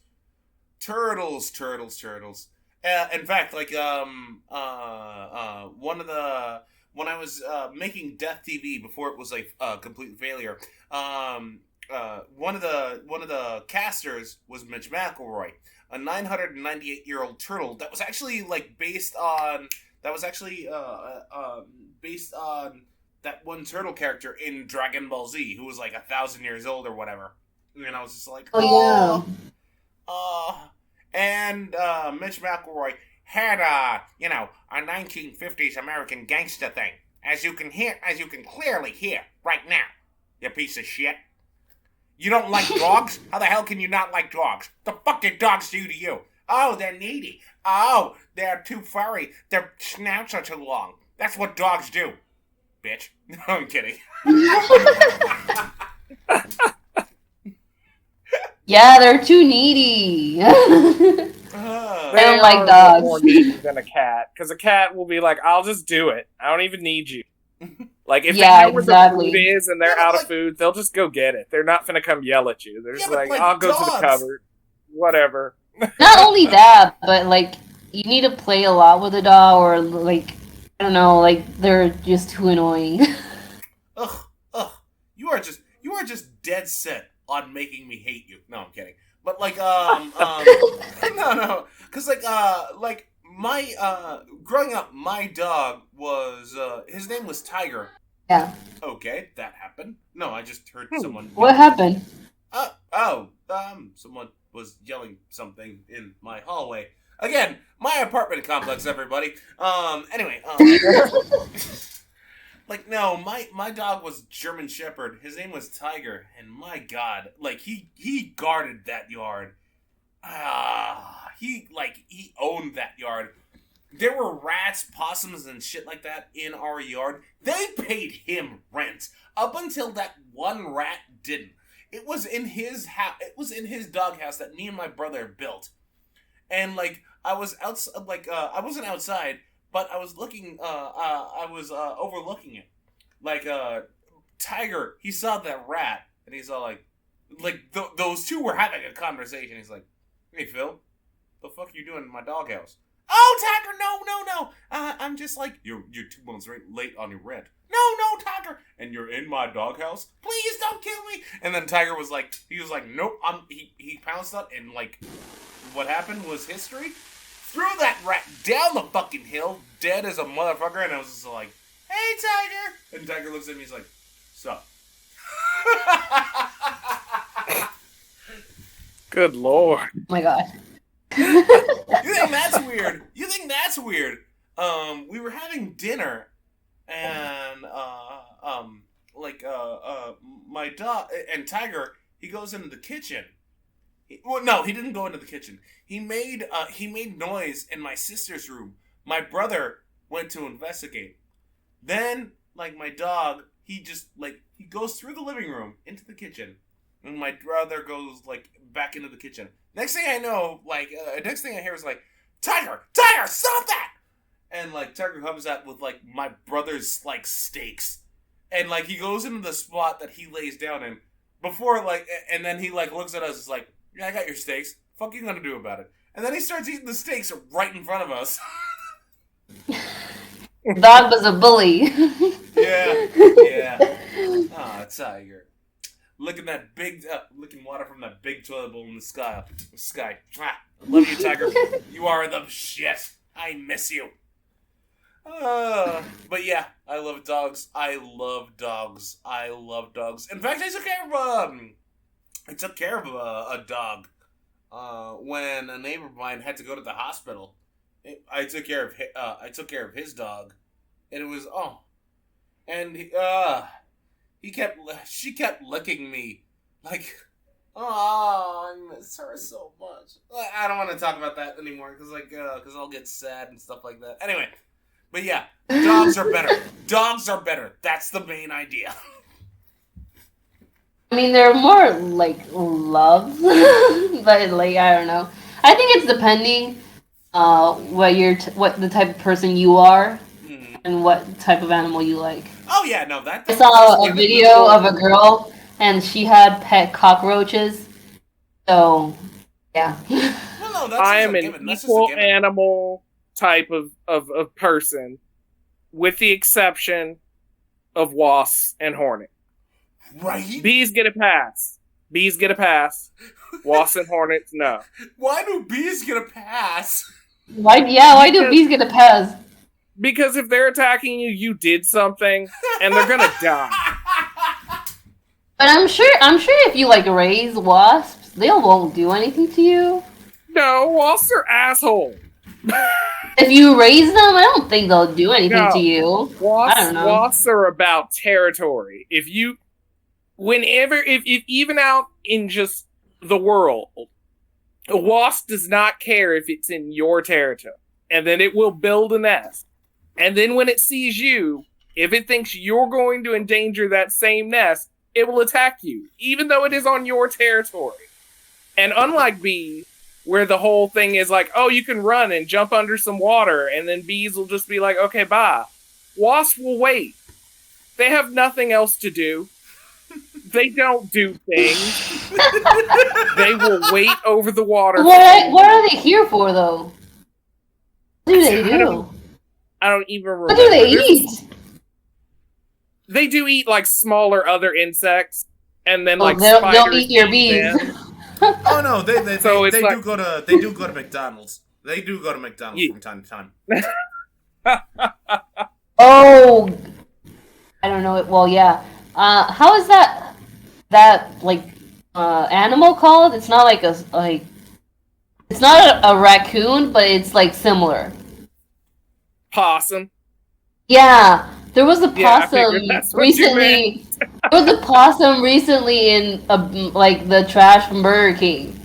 Turtles. In fact, like, when I was, making Death TV before it was, like, a complete failure, one of the casters was Mitch McElroy, a 998-year-old turtle that was actually, like, based on that one turtle character in Dragon Ball Z, who was like 1,000 years old or whatever. And I was just like, and Mitch McElroy had a 1950s American gangster thing, as you can clearly hear right now. You piece of shit. You don't like dogs? How the hell can you not like dogs? The fuck did dogs do to you? Oh, they're needy. Oh, they're too furry. Their snouts are too long. That's what dogs do. Bitch. No, I'm kidding. Yeah, they're too needy. I don't like dogs. More needy than a cat, because a cat will be like, "I'll just do it. I don't even need you." Like if they know where the food is and they're out of food, they'll just go get it. They're not finna come yell at you. They're just like, "I'll go to the cupboard, whatever." Not only that, but like you need to play a lot with a dog, or like I don't know, like they're just too annoying. Ugh. You are just dead set on making me hate you. No, I'm kidding. But like, no, because like my growing up, my dog was his name was Tiger. Yeah. Okay, that happened. No, I just heard someone. What happened? Someone was yelling something in my hallway. Again, my apartment complex, everybody. Anyway, like, no, my dog was German Shepherd. His name was Tiger, and my God, like, he guarded that yard. He owned that yard. There were rats, possums, and shit like that in our yard. They paid him rent up until that one rat didn't. It was in his house. It was in his doghouse that me and my brother built. And like I was outside, I wasn't outside, but I was looking. I was overlooking it. Like Tiger, he saw that rat, and he's all like those two were having a conversation. He's like, "Hey Phil, the fuck are you doing in my doghouse?" "Oh, Tiger, no. I'm just like you're 2 months late on your rent." No, Tiger, and you're in my doghouse. Please don't kill me. And then Tiger was like, nope. He pounced up, and like, what happened was history. Threw that rat down the fucking hill, dead as a motherfucker. And I was just like, "Hey, Tiger." And Tiger looks at me, he's like, "Sup?" Good lord. Oh my God. You think that's weird? We were having dinner, and my dog and Tiger, he goes into the kitchen. He didn't go into the kitchen. He made noise in my sister's room. My brother went to investigate. Then, like, my dog, he goes through the living room into the kitchen, and my brother goes like back into the kitchen. Next thing I know, next thing I hear is like, Tiger, stop that! And like Tiger comes out with like my brother's like steaks, and like he goes into the spot that he lays down in before and then he like looks at us, is like, "Yeah, I got your steaks. Fuck you gonna do about it?" And then he starts eating the steaks right in front of us. Dog was a bully. Yeah. Ah, Tiger. licking water from that big toilet bowl in the sky. I love you, Tiger. You are the shit. I miss you. But yeah, I love dogs. I love dogs. In fact, I took care of a dog when a neighbor of mine had to go to the hospital. I took care of his dog, and it was she kept licking me like, oh, I miss her so much. I don't want to talk about that anymore because I'll get sad and stuff like that. Anyway, but yeah, dogs are better. Dogs are better. That's the main idea. I mean, they're more like love, but like I don't know. I think it's depending what the type of person you are and what type of animal you like. Oh yeah, no, I saw a video of a girl and she had pet cockroaches. So yeah. Well, no, I am an equal animal type of person, with the exception of wasps and hornets. Right? Bees get a pass. Wasps and hornets, no. Why do bees get a pass? Why do bees get a pass? Because if they're attacking you, you did something, and they're gonna die. But I'm sure if you like raise wasps, they won't do anything to you. No, wasps are assholes. If you raise them, I don't think they'll do anything to you. I don't know. Wasps are about territory. If even out in just the world, a wasp does not care if it's in your territory. And then it will build a nest. And then when it sees you, if it thinks you're going to endanger that same nest, it will attack you, even though it is on your territory. And unlike bees, where the whole thing is like, oh, you can run and jump under some water, and then bees will just be like, okay, bye. Wasps will wait. They have nothing else to do. They don't do things. They will wait over the water. What are they here for, though? What do they do? I don't even remember. What do they eat? They do eat like smaller other insects, and then they'll eat your bees. Oh no, they do go to McDonald's. They do go to McDonald's from time to time. Oh, I don't know. Well, yeah. How is that animal called? It's not it's not a raccoon, but it's like similar. Possum. Yeah, there was a possum recently. There was a possum recently in the trash from Burger King.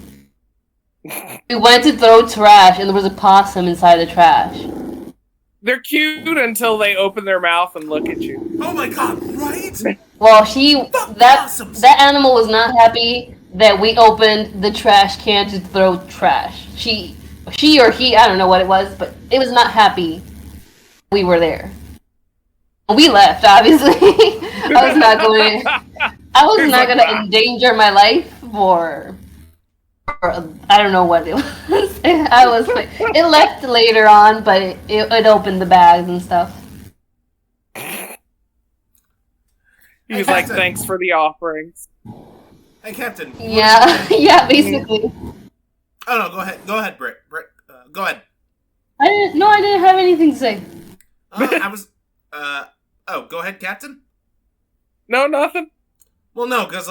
We went to throw trash, and there was a possum inside the trash. They're cute until they open their mouth and look at you. Oh my god! Right? Well, that animal was not happy that we opened the trash can to throw trash. She or he, I don't know what it was, but it was not happy. We were there. We left, obviously. I was not going to endanger my life for I don't know what it was. It left later on, but it opened the bags and stuff. He was like, thanks for the offerings. Hey, Captain. Yeah, basically. Oh no, go ahead, Brit. Go ahead. I didn't have anything to say. Go ahead, Captain. No, nothing. Well, no, because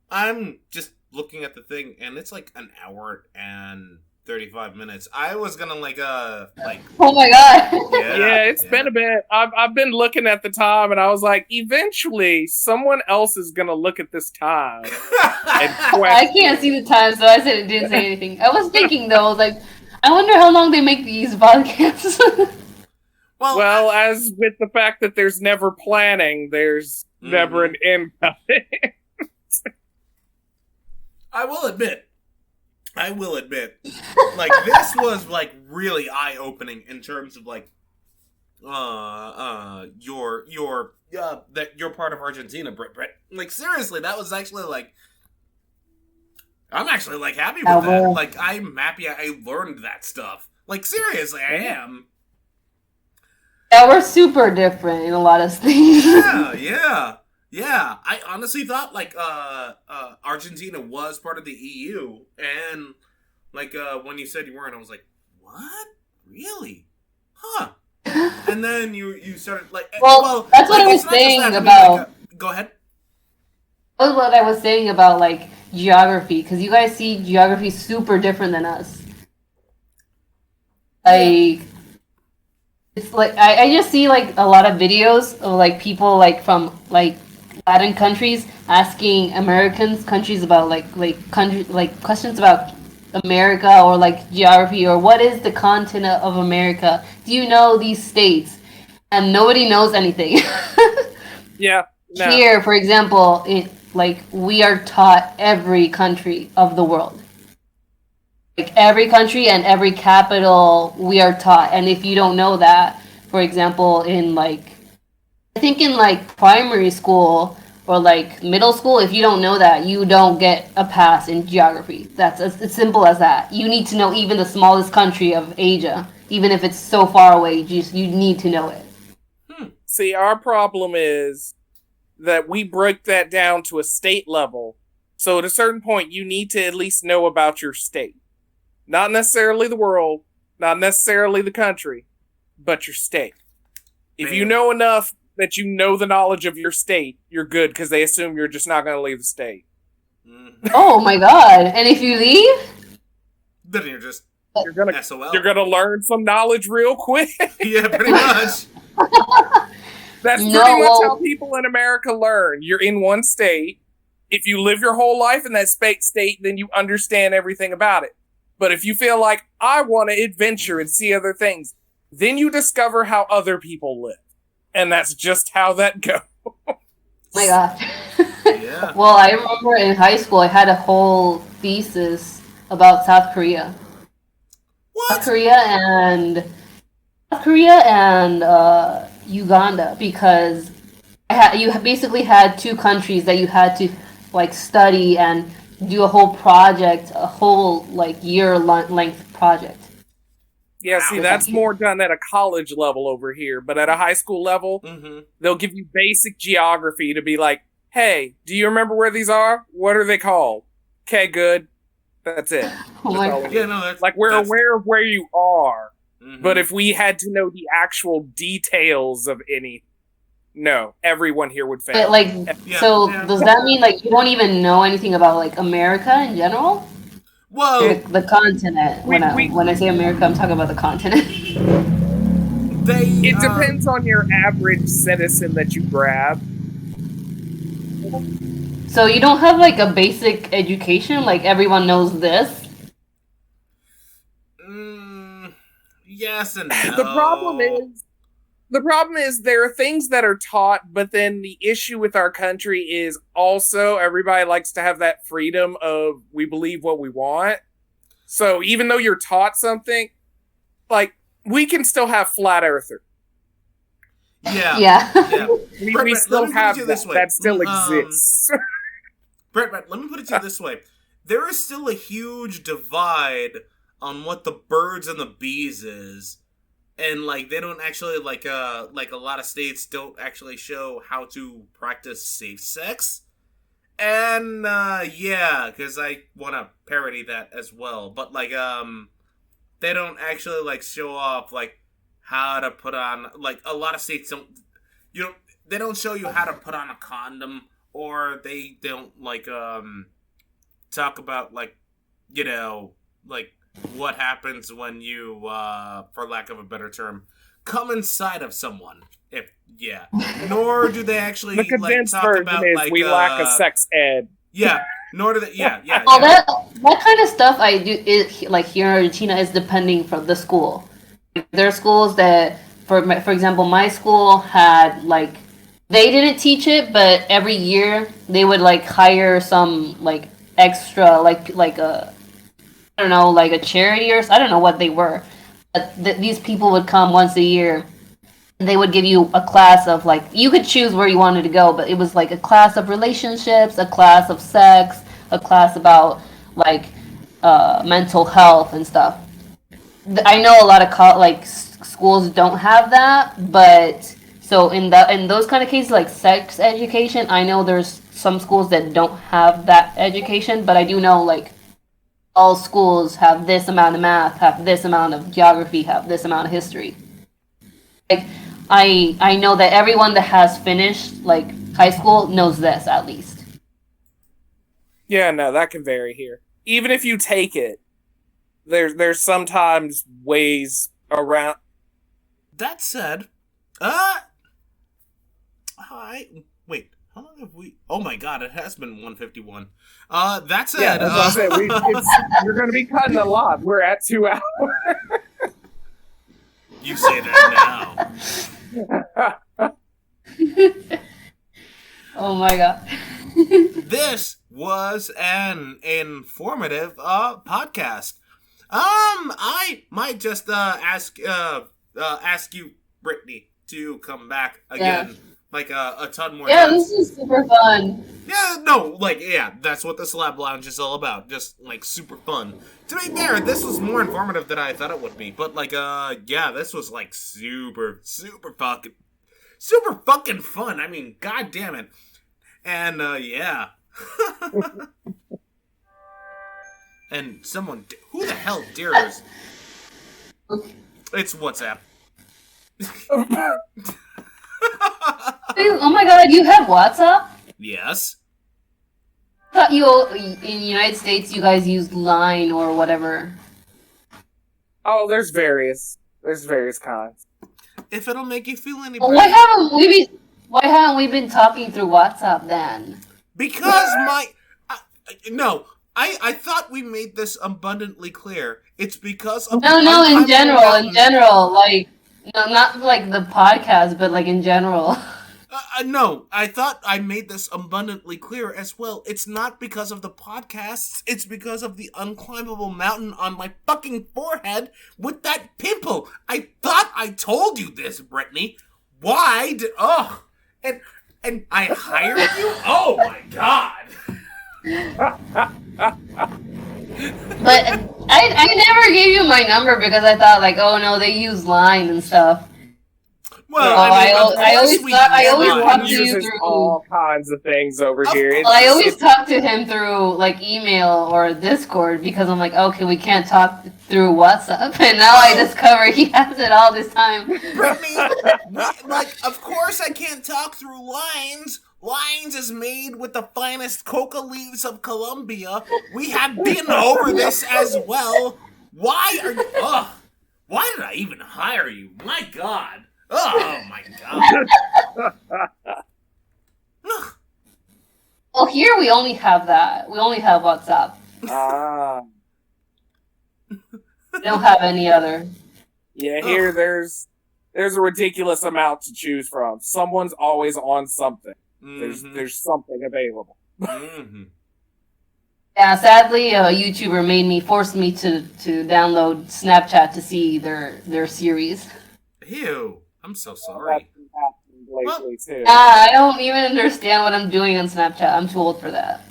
I'm just looking at the thing, and it's like an hour and 35 minutes. I was gonna Oh my god. Yeah, it's been a bit. I've been looking at the time, and I was like, eventually, someone else is gonna look at this time. I can't see the time, so I said it didn't say anything. I was thinking though, I was like, I wonder how long they make these podcasts. Well, as with the fact that there's never planning, there's never an end of it. I will admit, this was really eye-opening in terms of that you're part of Argentina, Brit. Seriously, that was actually I'm actually happy with that. I'm happy I learned that stuff. Seriously, I am. Yeah, we're super different in a lot of things. Yeah. Yeah, I honestly thought like Argentina was part of the EU, and like when you said you weren't, I was like, what? Really? Huh? And then you started like, Well, well, that's what like I was it's not just saying that. I mean, like, about. go ahead. That was what I was saying about like geography, because you guys see geography super different than us. Yeah. Like it's like I just see like a lot of videos of like people like from like Latin countries asking Americans countries about like country like questions about America or like geography or what is the continent of America? Do you know these states? And nobody knows anything. Yeah, no. Here, for example, it like we are taught every country of the world. Like every country and every capital we are taught. And if you don't know that, for example, in like I think in like primary school or like middle school, if you don't know that, you don't get a pass in geography. That's as simple as that. You need to know even the smallest country of Asia, even if it's so far away. You need to know it. See, our problem is that we break that down to a state level. So at a certain point, you need to at least know about your state. Not necessarily the world, not necessarily the country, but your state. If you know enough that you know the knowledge of your state, you're good because they assume you're just not going to leave the state. Oh my god! And if you leave, Then you're just You're gonna SOL. you're gonna learn some knowledge real quick. Yeah, pretty much. That's No, pretty much well- how people in America learn. You're in one state. If you live your whole life in that state, then you understand everything about it. But if you feel like, I want to adventure and see other things, then you discover how other people live. And that's just how that goes. oh my god. Yeah. Well, I remember in high school I had a whole thesis about South Korea. What? South Korea and Uganda, because you basically had two countries that you had to like study and do a whole project, a whole like year length project. Yeah, see, that's more done at a college level over here. But at a high school level, they'll give you basic geography to be like, hey, do you remember where these are? What are they called? Okay, good. That's it. Oh my That's all god. we Yeah, need. no, that's Like, we're that's- aware of where you are. Mhm. But if we had to know the actual details of any, no, everyone here would fail. But like, Yeah, so yeah. does that mean like you don't even know anything about like America in general? Well, The continent. When I say America, I'm talking about the continent. It depends on your average citizen that you grab. So you don't have like a basic education, like everyone knows this. Yes and no. The problem is there are things that are taught, but then the issue with our country is also everybody likes to have that freedom of we believe what we want. So even though you're taught something, like we can still have flat earther. Yeah. Yeah. Yeah. We Brett, still let me put it have to you this way. that still exists. Brett, let me put it to you this way. There is still a huge divide on what the birds and the bees is. And like they don't actually like a lot of states don't actually show how to practice safe sex. And yeah, because I want to parody that as well. But like they don't actually like show off like how to put on like a lot of states they don't show you how to put on a condom, or they don't like talk about like like what happens when you for lack of a better term come inside of someone. Nor do they actually The condensed like talk version about is like we lack a sex ed. yeah. Nor do they Well, that kind of stuff I do is like here in Argentina is depending from the school. There are schools that, for example, my school had like they didn't teach it, but every year they would like hire some like extra like a I don't know like a charity or I don't know what they were. But these people would come once a year. They would give you a class of like you could choose where you wanted to go, but it was like a class of relationships, a class of sex, a class about like mental health and stuff. I know a lot of schools don't have that, but So in those kind of cases, like sex education, I know there's some schools that don't have that education, but I do know like all schools have this amount of math, have this amount of geography, have this amount of history. Like I know that everyone that has finished like high school knows this at least. Yeah, no, that can vary here. Even if you take it, there's sometimes ways around. That said, wait, how long have we? Oh my god, it has been 1:51. That said, Yeah, that's what I said. We're going to be cutting a lot. We're at 2 hours. You say that now. Oh my god. This was an informative podcast. I might just ask you, Brittany, to come back again, like a ton more. Yeah, times. this is super fun. Yeah, no, like that's what the Slab Lounge is all about. Just like super fun. To be fair, this was more informative than I thought it would be. But like, yeah, this was like super fucking fun. I mean, god damn it. And yeah. And someone, who the hell dares? It's WhatsApp. Oh my god, you have WhatsApp? Yes. I thought you in the United States you guys use Line or whatever. Oh, there's various kinds. If it'll make you feel any Well, better. why haven't we been talking through WhatsApp then? Because no, I thought we made this abundantly clear. It's because of No, in general, like no, not like the podcast, but like in general. No, I thought I made this abundantly clear as well. It's not because of the podcasts. It's because of the unclimbable mountain on my fucking forehead with that pimple. I thought I told you this, Brittany. Why did... Oh, and I hired you? Oh, my God. But I never gave you my number because I thought like, oh no, they use Line and stuff. Well, I always talk to you uses through all kinds of things over here. Well, I always talk to him through like email or Discord because I'm like, okay, we can't talk through WhatsApp, and now I discover he has it all this time. Brittany, like, of course I can't talk through lines. Lines is made with the finest coca leaves of Colombia. We have been over this as well. Why are you... Ugh. Why did I even hire you? My God. Oh, my God. Well, here we only have that. We only have WhatsApp. We don't have any other. Yeah, here there's a ridiculous amount to choose from. Someone's always on something. Mm-hmm. There's something available. Mm-hmm. Yeah, sadly, a YouTuber forced me to download Snapchat to see their series. Ew. I'm so sorry. Lately too. I don't even understand what I'm doing on Snapchat. I'm too old for that.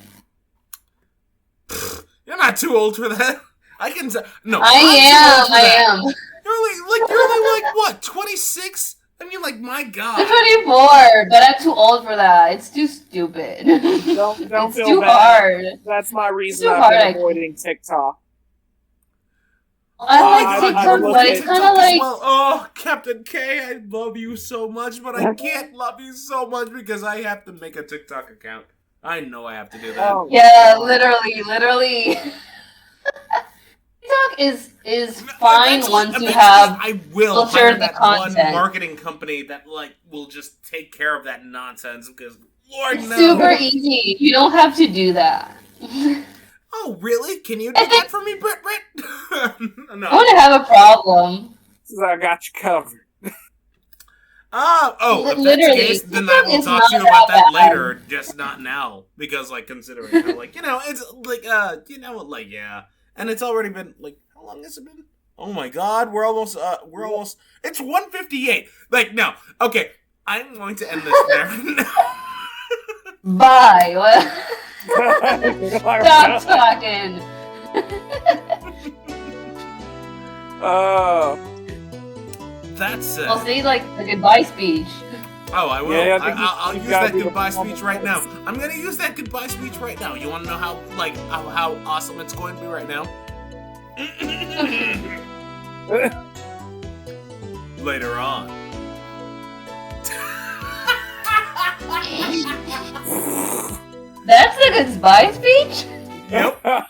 You're not too old for that. I can no. I am. You're only like what? 26? I mean, like, my God. I'm 24, but I'm too old for that. It's too stupid. Don't it's feel too bad. hard. That's my reason too I've hard, been avoiding TikTok. I like TikTok, but it's kind of like... Well, oh, Captain K, I love you so much, but I can't love you so much because I have to make a TikTok account. I know I have to do that. Oh, yeah, literally. TikTok is fine once you have I will filtered hire the that content. one marketing company that like will just take care of that nonsense because Lord It's knows. super easy. You don't have to do that. Oh, really? Can you do that for me, Brit? No. I want to have a problem. I got you covered. If that's the Literally, case, then I will it's talk to you not about that that bad. later, just not now. Because, like, considering, how, like, it's, like, like, yeah. And it's already been, like, how long has it been? Oh my God, we're almost, it's 1:58. Like, no. Okay, I'm going to end this there. Bye. Stop talking. That's it. I'll say like the goodbye speech. Oh, I will. Yeah, I'll you've use gotta that do the goodbye speech right now. performance. I'm gonna use that goodbye speech right now. You want to know how awesome it's going to be right now? Later on. That's the goodbye speech? Yep.